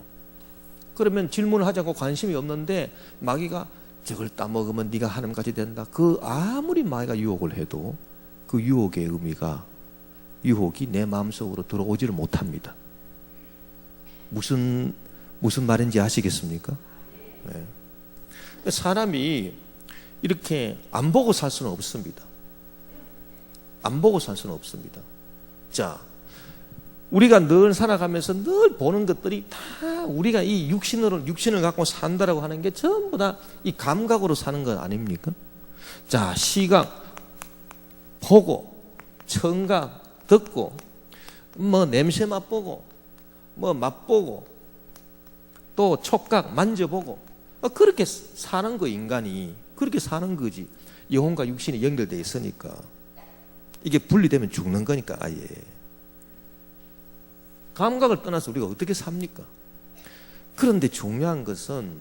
Speaker 1: 그러면 질문을 하자고 관심이 없는데 마귀가 저걸 따먹으면 네가 하나님같이 된다. 아무리 마귀가 유혹을 해도 그 유혹의 의미가 유혹이 내 마음속으로 들어오지를 못합니다. 무슨 말인지 아시겠습니까? 네. 사람이 이렇게 안 보고 살 수는 없습니다. 자, 우리가 늘 살아가면서 늘 보는 것들이 다 우리가 이 육신을 갖고 산다라고 하는 게 전부 다 이 감각으로 사는 것 아닙니까? 자, 시각 보고, 청각 듣고, 냄새 맛보고, 맛보고, 또 촉각 만져보고, 그렇게 사는 거 인간이 그렇게 사는 거지. 영혼과 육신이 연결되어 있으니까 이게 분리되면 죽는 거니까 아예. 감각을 떠나서 우리가 어떻게 삽니까? 그런데 중요한 것은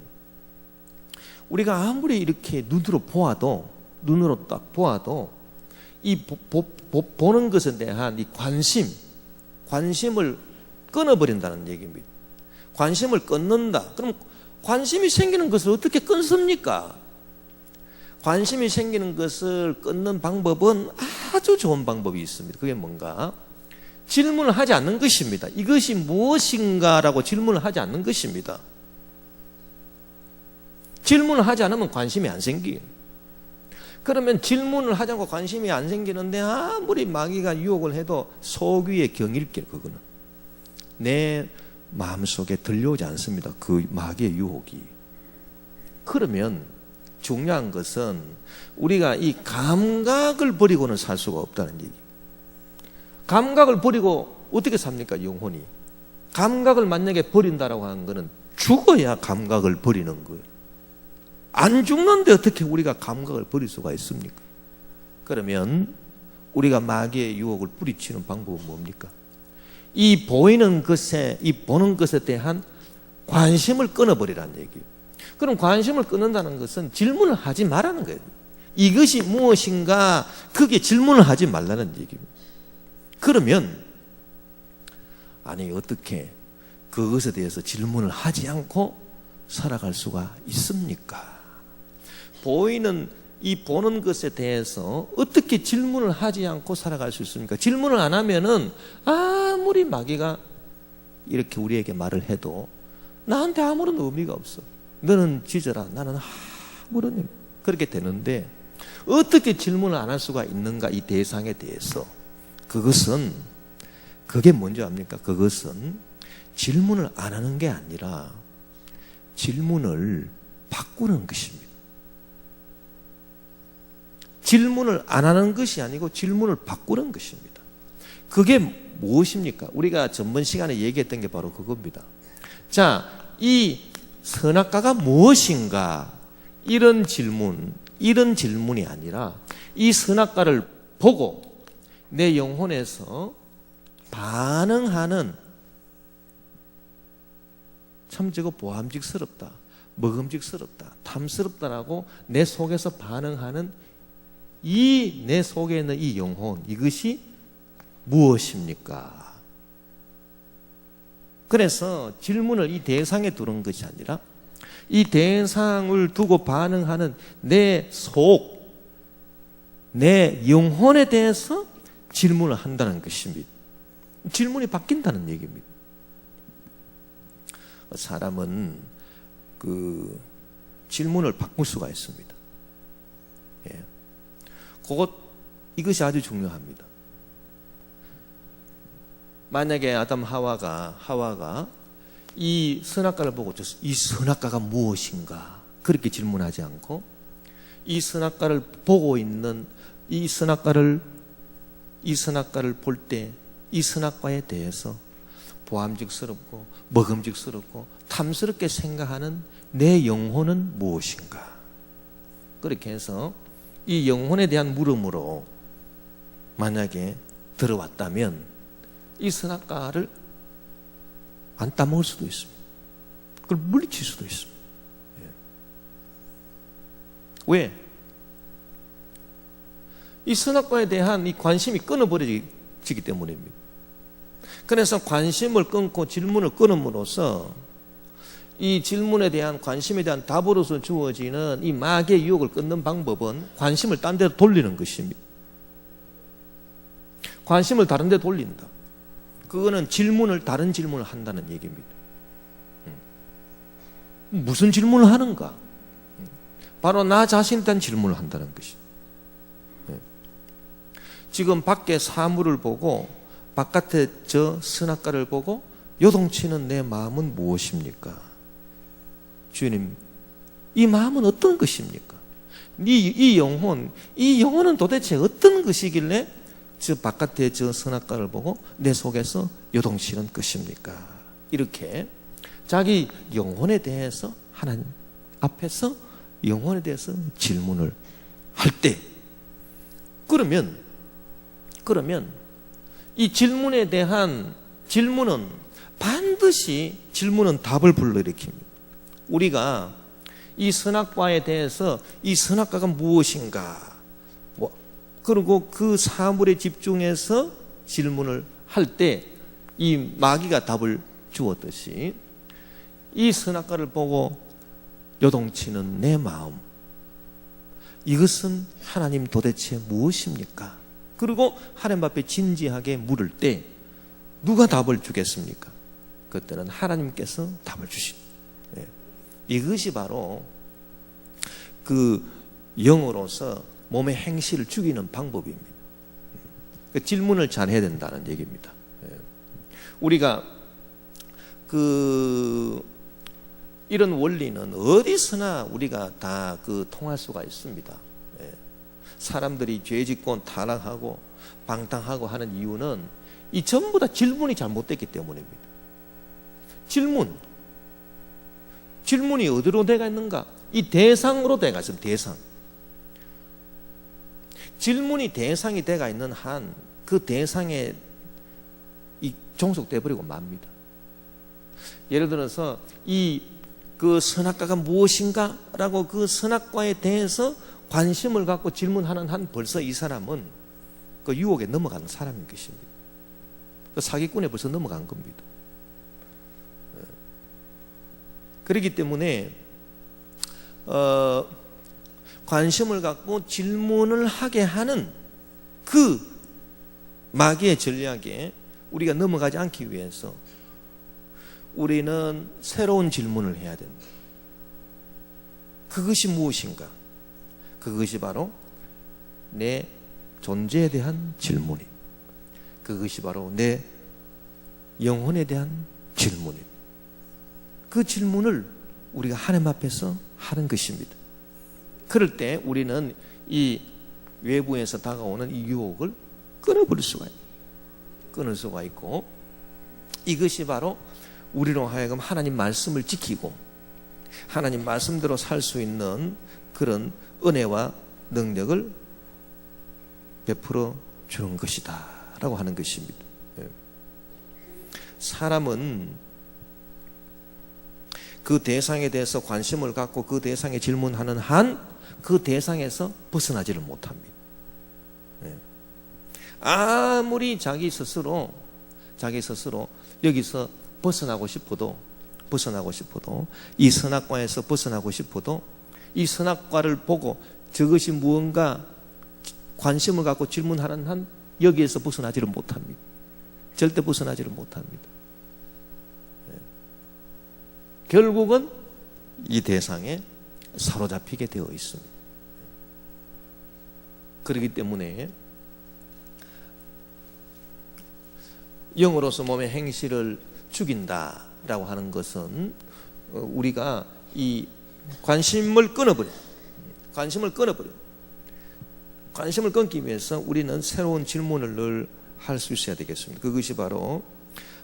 Speaker 1: 우리가 아무리 이렇게 눈으로 딱 보아도 이 보는 것에 대한 이 관심을 끊어버린다는 얘기입니다. 관심을 끊는다. 그럼 관심이 생기는 것을 어떻게 끊습니까? 관심이 생기는 것을 끊는 방법은 아주 좋은 방법이 있습니다. 그게 뭔가? 질문을 하지 않는 것입니다. 이것이 무엇인가라고 질문을 하지 않는 것입니다. 질문을 하지 않으면 관심이 안 생겨요. 그러면 질문을 하지 않고 관심이 안 생기는데 아무리 마귀가 유혹을 해도 소귀의 경일길, 그거는 내 마음속에 들려오지 않습니다. 그 마귀의 유혹이. 그러면 중요한 것은 우리가 이 감각을 버리고는 살 수가 없다는 얘기. 감각을 버리고 어떻게 삽니까? 영혼이. 감각을 만약에 버린다라고 하는 것은 죽어야 감각을 버리는 거예요. 안 죽는데 어떻게 우리가 감각을 버릴 수가 있습니까? 그러면 우리가 마귀의 유혹을 뿌리치는 방법은 뭡니까? 이 보는 것에 대한 관심을 끊어버리라는 얘기예요. 그럼 관심을 끊는다는 것은 질문을 하지 말라는 거예요. 이것이 무엇인가, 그게 질문을 하지 말라는 얘기입니다. 그러면 아니 어떻게 그것에 대해서 질문을 하지 않고 살아갈 수가 있습니까? 보는 것에 대해서 어떻게 질문을 하지 않고 살아갈 수 있습니까? 질문을 안 하면은 아무리 마귀가 이렇게 우리에게 말을 해도 나한테 아무런 의미가 없어. 너는 지져라. 나는 아무런 의미. 그렇게 되는데 어떻게 질문을 안 할 수가 있는가, 이 대상에 대해서. 그게 뭔지 압니까? 그것은 질문을 안 하는 게 아니라 질문을 바꾸는 것입니다. 질문을 안 하는 것이 아니고 질문을 바꾸는 것입니다. 그게 무엇입니까? 우리가 전번 시간에 얘기했던 게 바로 그겁니다. 자, 이 선악과가 무엇인가? 이런 질문이 아니라 이 선악과를 보고 내 영혼에서 반응하는, 참 저거 보암직스럽다, 먹음직스럽다, 탐스럽다라고 내 속에서 반응하는 이 내 속에 있는 이 영혼, 이것이 무엇입니까? 그래서 질문을 이 대상에 두는 것이 아니라 이 대상을 두고 반응하는 내 속, 내 영혼에 대해서 질문을 한다는 것입니다. 질문이 바뀐다는 얘기입니다. 사람은 그 질문을 바꿀 수가 있습니다. 예. 이것이 아주 중요합니다. 만약에 아담 하와가 이 선악과를 보고 이 선악과가 무엇인가 그렇게 질문하지 않고 이 선악과를 보고 있는 이 선악과를 볼 때 이 선악과에 대해서 보암직스럽고 먹음직스럽고 탐스럽게 생각하는 내 영혼은 무엇인가? 그렇게 해서 이 영혼에 대한 물음으로 만약에 들어왔다면 이 선악과를 안 따먹을 수도 있습니다. 그걸 물리칠 수도 있습니다. 왜? 이 선악과에 대한 이 관심이 끊어버려지기 때문입니다. 그래서 관심을 끊고 질문을 끊음으로써 이 질문에 대한 관심에 대한 답으로서 주어지는 이 마귀의 유혹을 끊는 방법은 관심을 딴 데로 돌리는 것입니다. 관심을 다른 데 돌린다. 그거는 다른 질문을 한다는 얘기입니다. 무슨 질문을 하는가? 바로 나 자신에 대한 질문을 한다는 것입니다. 지금 밖에 사물을 보고 바깥에 저 선악과를 보고 요동치는 내 마음은 무엇입니까? 주님, 이 마음은 어떤 것입니까? 이 영혼은 도대체 어떤 것이길래 저 바깥에 저 선악과를 보고 내 속에서 요동치는 것입니까? 이렇게 자기 영혼에 대해서 하나님 앞에서 영혼에 대해서 질문을 할 때, 그러면 이 질문에 대한 질문은 반드시 답을 불러일으킵니다. 우리가 이 선악과에 대해서 이 선악과가 무엇인가, 그리고 그 사물에 집중해서 질문을 할 때 이 마귀가 답을 주었듯이 이 선악과를 보고 요동치는 내 마음, 이것은 하나님 도대체 무엇입니까? 그리고 하나님 앞에 진지하게 물을 때 누가 답을 주겠습니까? 그때는 하나님께서 답을 주십니다. 이것이 바로 그 영으로서 몸의 행실을 죽이는 방법입니다. 질문을 잘 해야 된다는 얘기입니다. 우리가 이런 원리는 어디서나 우리가 다 통할 수가 있습니다. 사람들이 죄 짓고 타락하고 방탕하고 하는 이유는 이 전부 다 질문이 잘못됐기 때문입니다. 질문이 어디로 돼가 있는가? 이 대상으로 돼가 있습니다. 대상. 질문이 대상이 돼가 있는 한 그 대상에 종속돼 버리고 맙니다. 예를 들어서 그 선악과가 무엇인가? 라고 그 선악과에 대해서 관심을 갖고 질문하는 한 벌써 이 사람은 그 유혹에 넘어가는 사람인 것입니다. 그 사기꾼에 벌써 넘어간 겁니다. 그렇기 때문에 관심을 갖고 질문을 하게 하는 그 마귀의 전략에 우리가 넘어가지 않기 위해서 우리는 새로운 질문을 해야 된다. 그것이 무엇인가? 그것이 바로 내 존재에 대한 질문이, 그것이 바로 내 영혼에 대한 질문이, 그 질문을 우리가 하나님 앞에서 하는 것입니다. 그럴 때 우리는 이 외부에서 다가오는 이 유혹을 끊어버릴 수가 있어요. 끊을 수가 있고, 이것이 바로 우리로 하여금 하나님 말씀을 지키고 하나님 말씀대로 살 수 있는 그런 은혜와 능력을 베풀어 주는 것이다 라고 하는 것입니다. 사람은 그 대상에 대해서 관심을 갖고 그 대상에 질문하는 한 그 대상에서 벗어나지를 못합니다. 아무리 자기 스스로 여기서 벗어나고 싶어도 이 선악과에서 벗어나고 싶어도 이 선악과를 보고 저것이 무언가 관심을 갖고 질문하는 한 여기에서 벗어나지를 못합니다. 절대 벗어나지를 못합니다. 결국은 이 대상에 사로잡히게 되어 있습니다. 그렇기 때문에 영으로서 몸의 행실을 죽인다라고 하는 것은 우리가 이 관심을 끊기 위해서 우리는 새로운 질문을 늘 할 수 있어야 되겠습니다. 그것이 바로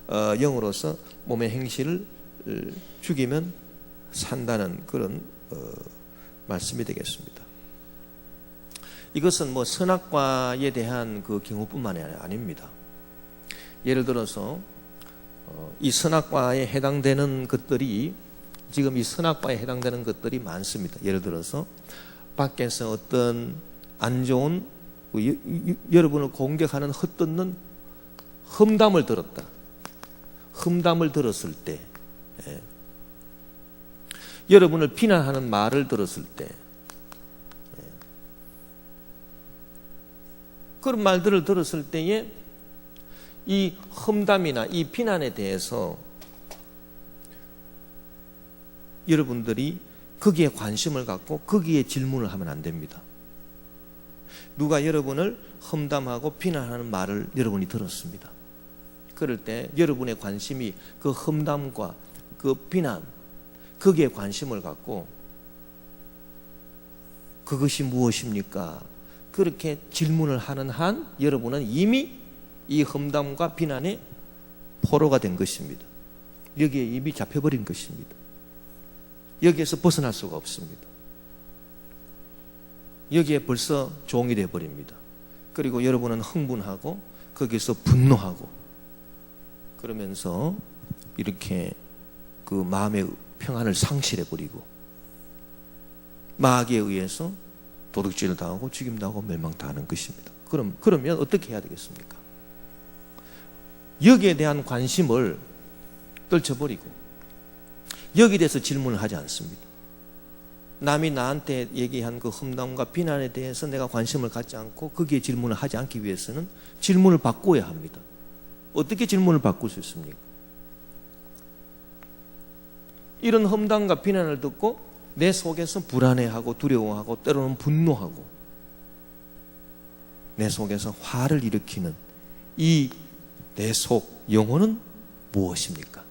Speaker 1: 영으로서 몸의 행실을 죽이면 산다는 그런 말씀이 되겠습니다. 이것은 선악과에 대한 그 경우뿐만이 아닙니다. 예를 들어서 이 선악과에 해당되는 것들이 지금 이 선악과에 해당되는 것들이 많습니다. 예를 들어서 밖에서 어떤 안 좋은 여러분을 공격하는 헛듣는 험담을 들었을 때, 여러분을 비난하는 말을 들었을 때, 그런 말들을 들었을 때에 이 험담이나 이 비난에 대해서 여러분들이 거기에 관심을 갖고 거기에 질문을 하면 안 됩니다. 누가 여러분을 험담하고 비난하는 말을 여러분이 들었습니다. 그럴 때 여러분의 관심이 그 험담과 그 비난, 거기에 관심을 갖고 그것이 무엇입니까? 그렇게 질문을 하는 한 여러분은 이미 이 험담과 비난에 포로가 된 것입니다. 여기에 입이 잡혀버린 것입니다. 여기에서 벗어날 수가 없습니다. 여기에 벌써 종이 되어버립니다. 그리고 여러분은 흥분하고 거기에서 분노하고 그러면서 이렇게 그 마음의 평안을 상실해버리고 마귀에 의해서 도둑질을 당하고 죽임당하고 멸망당하는 것입니다. 그러면 어떻게 해야 되겠습니까? 여기에 대한 관심을 떨쳐버리고 여기에 대해서 질문을 하지 않습니다. 남이 나한테 얘기한 그 험담과 비난에 대해서 내가 관심을 갖지 않고 거기에 질문을 하지 않기 위해서는 질문을 바꿔야 합니다. 어떻게 질문을 바꿀 수 있습니까? 이런 험담과 비난을 듣고 내 속에서 불안해하고 두려워하고 때로는 분노하고 내 속에서 화를 일으키는 이 내 속 영혼은 무엇입니까?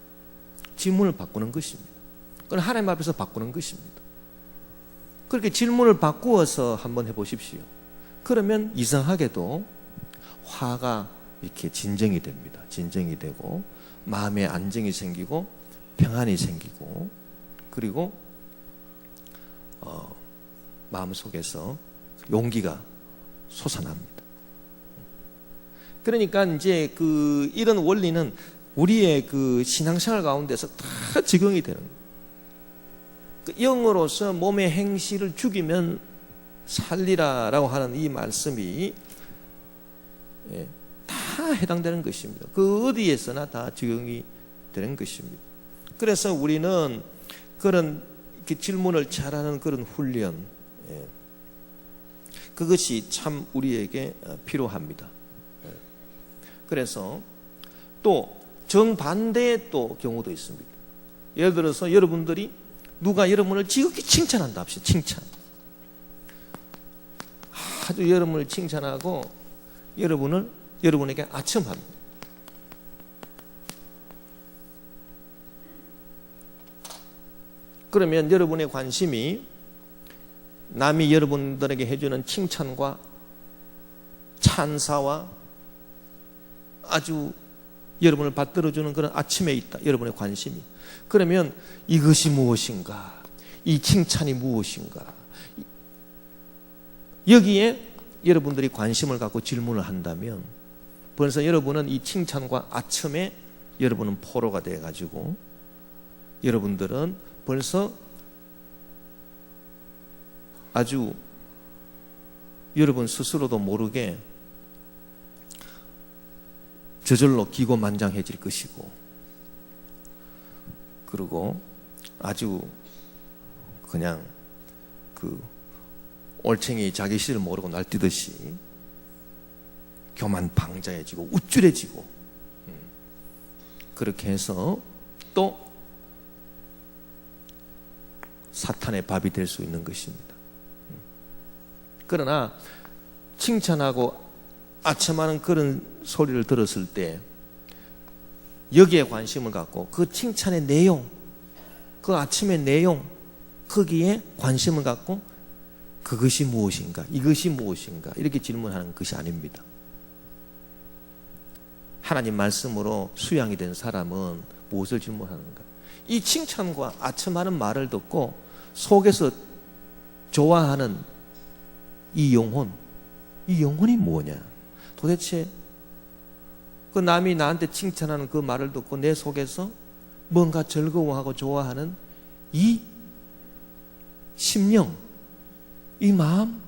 Speaker 1: 질문을 바꾸는 것입니다. 그건 하나님 앞에서 바꾸는 것입니다. 그렇게 질문을 바꾸어서 한번 해보십시오. 그러면 이상하게도 화가 이렇게 진정이 됩니다. 진정이 되고 마음에 안정이 생기고 평안이 생기고 그리고 마음속에서 용기가 솟아납니다. 그러니까 이제 이런 원리는 우리의 그 신앙생활 가운데서 다 적용이 되는 거예요. 영으로서 몸의 행실을 죽이면 살리라라고 하는 이 말씀이 다 해당되는 것입니다. 그 어디에서나 다 적용이 되는 것입니다. 그래서 우리는 그런 질문을 잘하는 그런 훈련, 그것이 참 우리에게 필요합니다. 그래서 또 정반대의 또 경우도 있습니다. 예를 들어서 여러분들이 누가 여러분을 지극히 칭찬한다 합시다. 칭찬. 아주 여러분을 칭찬하고 여러분에게 아첨합니다. 그러면 여러분의 관심이 남이 여러분들에게 해주는 칭찬과 찬사와 아주 여러분을 받들어주는 그런 아침에 있다. 여러분의 관심이. 그러면 이것이 무엇인가? 이 칭찬이 무엇인가? 여기에 여러분들이 관심을 갖고 질문을 한다면 벌써 여러분은 이 칭찬과 아첨에 여러분은 포로가 돼가지고 여러분들은 벌써 아주 여러분 스스로도 모르게 저절로 기고만장해질 것이고, 그리고 아주 그냥 그 올챙이 자기 실을 모르고 날뛰듯이 교만방자해지고 우쭐해지고, 그렇게 해서 또 사탄의 밥이 될 수 있는 것입니다. 그러나 칭찬하고 아첨하는 그런 소리를 들었을 때 여기에 관심을 갖고 그 칭찬의 내용, 그 아침의 내용, 거기에 관심을 갖고 그것이 무엇인가, 이것이 무엇인가 이렇게 질문하는 것이 아닙니다. 하나님 말씀으로 수양이 된 사람은 무엇을 질문하는가? 이 칭찬과 아첨하는 말을 듣고 속에서 좋아하는 이 영혼이 뭐냐? 도대체 그 남이 나한테 칭찬하는 그 말을 듣고 내 속에서 뭔가 즐거워하고 좋아하는 이 심령, 이 마음,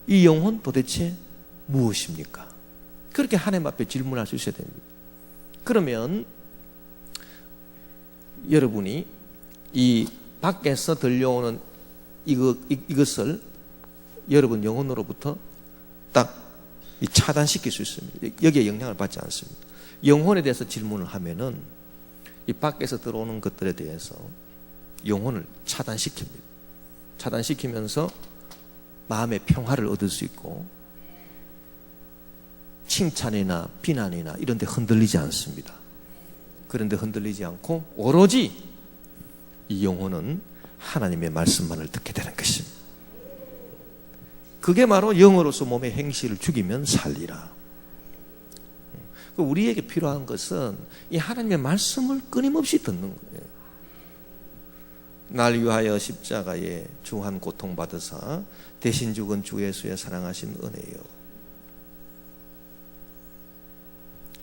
Speaker 1: 이 영혼 도대체 무엇입니까? 그렇게 하나님 앞에 질문할 수 있어야 됩니다. 그러면 여러분이 이 밖에서 들려오는 이것을 여러분 영혼으로부터 딱 차단시킬 수 있습니다. 여기에 영향을 받지 않습니다. 영혼에 대해서 질문을 하면은 이 밖에서 들어오는 것들에 대해서 영혼을 차단시킵니다. 차단시키면서 마음의 평화를 얻을 수 있고 칭찬이나 비난이나 이런 데 흔들리지 않습니다. 그런데 흔들리지 않고 오로지 이 영혼은 하나님의 말씀만을 듣게 되는 것입니다. 그게 바로 영으로서 몸의 행실을 죽이면 살리라. 우리에게 필요한 것은 이 하나님의 말씀을 끊임없이 듣는 거예요. 날 위하여 십자가에 중한 고통받으사 대신 죽은 주 예수의 사랑하신 은혜요,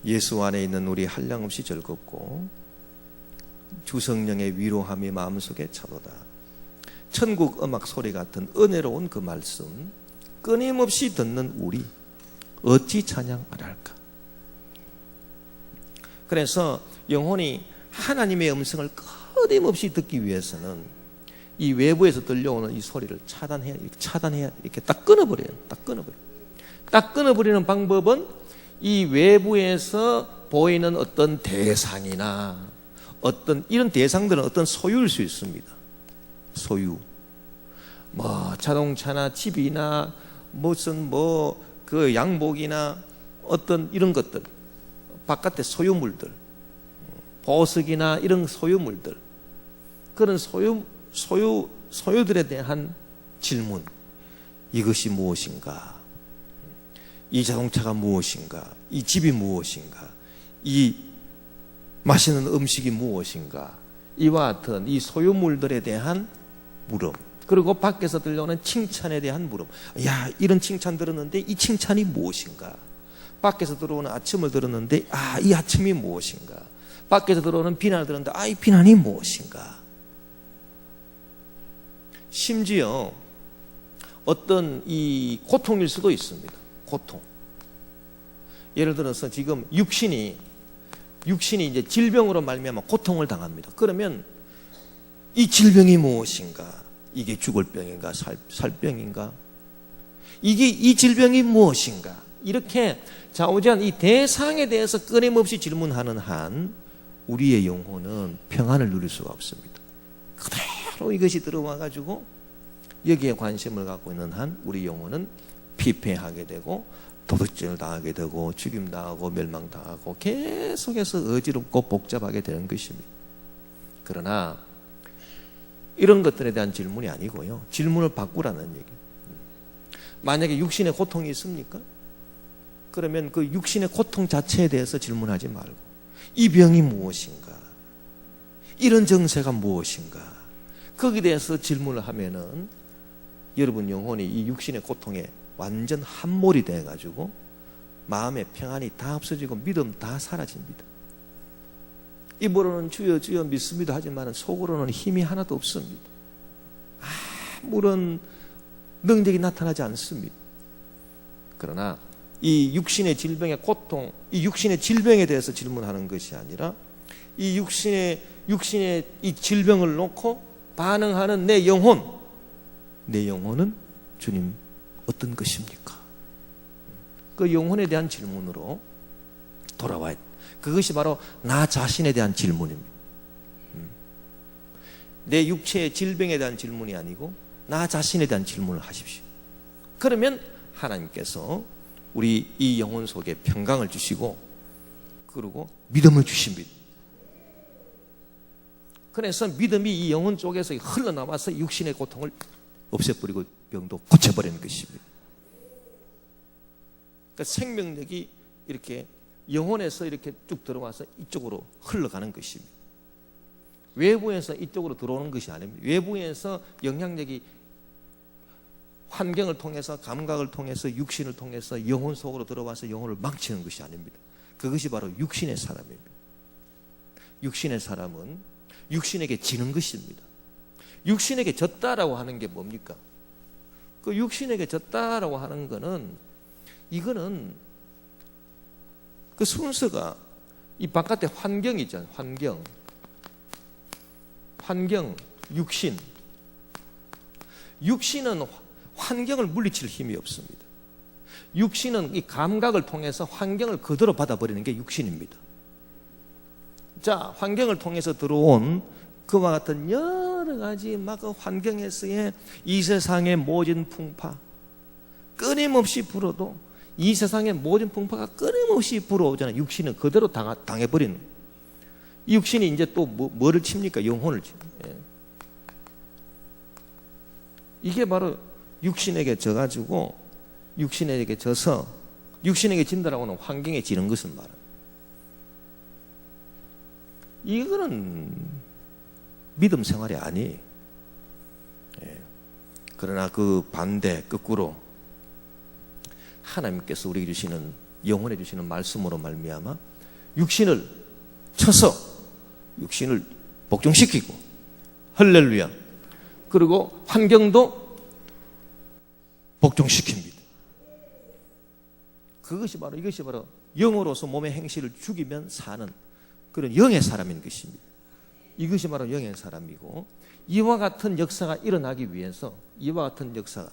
Speaker 1: 예수 안에 있는 우리 한량없이 즐겁고 주 성령의 위로함이 마음속에 차도다. 천국 음악 소리 같은 은혜로운 그 말씀 끊임없이 듣는 우리 어찌 찬양 안 할까? 그래서 영혼이 하나님의 음성을 끊임없이 듣기 위해서는 이 외부에서 들려오는 이 소리를 차단해야 이렇게 딱 끊어버려요. 딱 끊어버리는 방법은 이 외부에서 보이는 어떤 대상이나 어떤 이런 대상들은 어떤 소유일 수 있습니다. 소유. 뭐 자동차나 집이나 무슨 그 양복이나 어떤 이런 것들, 바깥의 소유물들, 보석이나 이런 소유물들, 그런 소유들에 대한 질문. 이것이 무엇인가? 이 자동차가 무엇인가? 이 집이 무엇인가? 이 맛있는 음식이 무엇인가? 이와 같은 이 소유물들에 대한 물음, 그리고 밖에서 들려오는 칭찬에 대한 물음. 야, 이런 칭찬 들었는데 이 칭찬이 무엇인가? 밖에서 들어오는 아첨을 들었는데 이 아첨이 무엇인가? 밖에서 들어오는 비난을 들었는데 이 비난이 무엇인가? 심지어 어떤 이 고통일 수도 있습니다. 고통. 예를 들어서 지금 육신이 이제 질병으로 말미암아 고통을 당합니다. 그러면 이 질병이 무엇인가? 이게 죽을 병인가? 살 병인가? 이 질병이 무엇인가? 이렇게 좌우지간 이 대상에 대해서 끊임없이 질문하는 한 우리의 영혼은 평안을 누릴 수가 없습니다. 그대로 이것이 들어와가지고 여기에 관심을 갖고 있는 한 우리 영혼은 피폐하게 되고 도둑질을 당하게 되고 죽임당하고 멸망당하고 계속해서 어지럽고 복잡하게 되는 것입니다. 그러나 이런 것들에 대한 질문이 아니고요, 질문을 바꾸라는 얘기예요. 만약에 육신에 고통이 있습니까? 그러면 그 육신의 고통 자체에 대해서 질문하지 말고 이 병이 무엇인가? 이런 정세가 무엇인가? 거기에 대해서 질문을 하면은 여러분 영혼이 이 육신의 고통에 완전 함몰이 돼가지고 마음의 평안이 다 없어지고 믿음 다 사라집니다. 입으로는 주여 주여 믿습니다 하지만 속으로는 힘이 하나도 없습니다. 아무런 능력이 나타나지 않습니다. 그러나 이 육신의 질병의 고통, 이 육신의 질병에 대해서 질문하는 것이 아니라 이 육신의 이 질병을 놓고 반응하는 내 영혼은 주님 어떤 것입니까? 그 영혼에 대한 질문으로 돌아와야 돼. 그것이 바로 나 자신에 대한 질문입니다. 내 육체의 질병에 대한 질문이 아니고 나 자신에 대한 질문을 하십시오. 그러면 하나님께서 우리 이 영혼 속에 평강을 주시고 그리고 믿음을 주십니다. 그래서 믿음이 이 영혼 쪽에서 흘러나와서 육신의 고통을 없애버리고 병도 고쳐버리는 것입니다. 그러니까 생명력이 이렇게 영혼에서 이렇게 쭉 들어와서 이쪽으로 흘러가는 것입니다. 외부에서 이쪽으로 들어오는 것이 아닙니다. 외부에서 영향력이 환경을 통해서 감각을 통해서 육신을 통해서 영혼 속으로 들어와서 영혼을 망치는 것이 아닙니다. 그것이 바로 육신의 사람입니다. 육신의 사람은 육신에게 지는 것입니다. 육신에게 졌다라고 하는 게 뭡니까? 그 육신에게 졌다라고 하는 거는 이거는 그 순서가 이 바깥에 환경이 있잖아요. 환경, 육신. 육신은 환경을 물리칠 힘이 없습니다. 육신은 이 감각을 통해서 환경을 그대로 받아버리는 게 육신입니다. 자, 환경을 통해서 들어온 그와 같은 여러 가지 막 그 환경에서의 이 세상의 모진 풍파 끊임없이 불어도 이 세상의 모든 풍파가 끊임없이 불어오잖아요. 육신은 그대로 당해버리는. 이 육신이 이제 또 뭐를 칩니까? 영혼을 칩니다. 이게 바로 육신에게 져가지고 육신에게 져서 육신에게 진다라고 하는 환경에 지는 것을 말합니다. 이거는 믿음 생활이 아니에요. 그러나 그 반대 거꾸로 하나님께서 우리에게 주시는 영혼에 주시는 말씀으로 말미암아 육신을 쳐서 육신을 복종시키고 할렐루야. 그리고 환경도 복종시킵니다. 이것이 바로 영으로서 몸의 행실을 죽이면 사는 그런 영의 사람인 것입니다. 이것이 바로 영의 사람이고 이와 같은 역사가 일어나기 위해서 이와 같은 역사가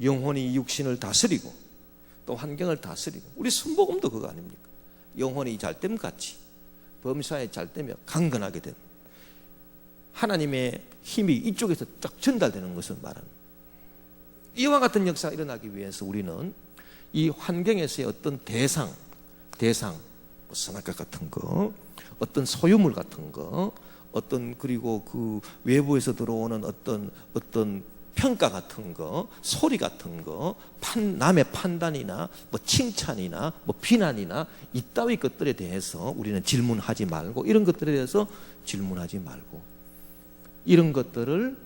Speaker 1: 영혼이 육신을 다스리고 또 환경을 다스리고 우리 순복음도 그거 아닙니까? 영혼이 잘됨 같이 범사에 잘되며 강건하게 된 하나님의 힘이 이쪽에서 쫙 전달되는 것을 말합니다. 이와 같은 역사가 일어나기 위해서 우리는 이 환경에서의 어떤 대상 뭐 선악과 같은 거 어떤 소유물 같은 거 어떤 그리고 그 외부에서 들어오는 어떤 평가 같은 거, 소리 같은 거, 남의 판단이나 뭐 칭찬이나 뭐 비난이나 이따위 것들에 대해서 우리는 질문하지 말고 이런 것들에 대해서 질문하지 말고 이런 것들을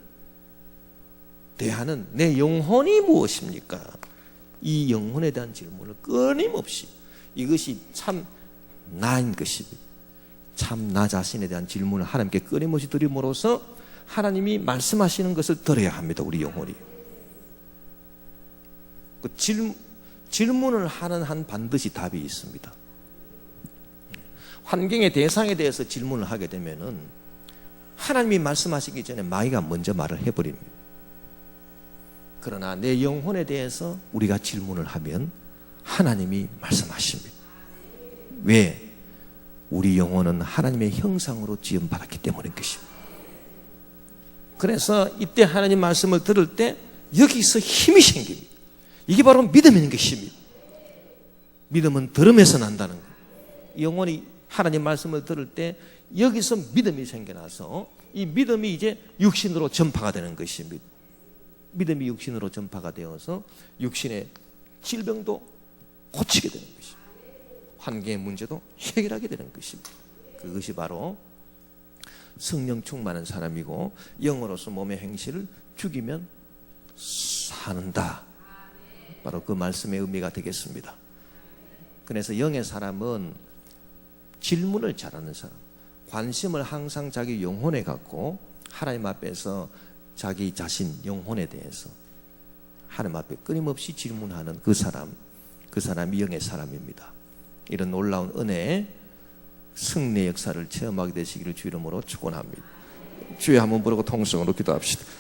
Speaker 1: 대하는 내 영혼이 무엇입니까? 이 영혼에 대한 질문을 끊임없이 이것이 참 나인 것입니다. 참 나 자신에 대한 질문을 하나님께 끊임없이 드림으로써 하나님이 말씀하시는 것을 들어야 합니다. 우리 영혼이. 그 질문을 하는 한 반드시 답이 있습니다. 환경의 대상에 대해서 질문을 하게 되면은 하나님이 말씀하시기 전에 마귀가 먼저 말을 해버립니다. 그러나 내 영혼에 대해서 우리가 질문을 하면 하나님이 말씀하십니다. 왜? 우리 영혼은 하나님의 형상으로 지음받았기 때문인 것입니다. 그래서 이때 하나님 말씀을 들을 때 여기서 힘이 생깁니다. 이게 바로 믿음인 것입니다. 믿음은 들음에서 난다는 거예요. 영혼이 하나님 말씀을 들을 때 여기서 믿음이 생겨나서 이 믿음이 이제 육신으로 전파가 되는 것입니다. 믿음이 육신으로 전파가 되어서 육신의 질병도 고치게 되는 것입니다. 환경의 문제도 해결하게 되는 것입니다. 그것이 바로 성령 충만한 사람이고, 영으로서 몸의 행실을 죽이면 사는다. 바로 그 말씀의 의미가 되겠습니다. 그래서 영의 사람은 질문을 잘하는 사람, 관심을 항상 자기 영혼에 갖고 하나님 앞에서 자기 자신 영혼에 대해서 하나님 앞에 끊임없이 질문하는 그 사람이 영의 사람입니다. 이런 놀라운 은혜의 승리의 역사를 체험하게 되시기를 주 이름으로 축원합니다. 주여 한번 부르고 통성으로 기도합시다.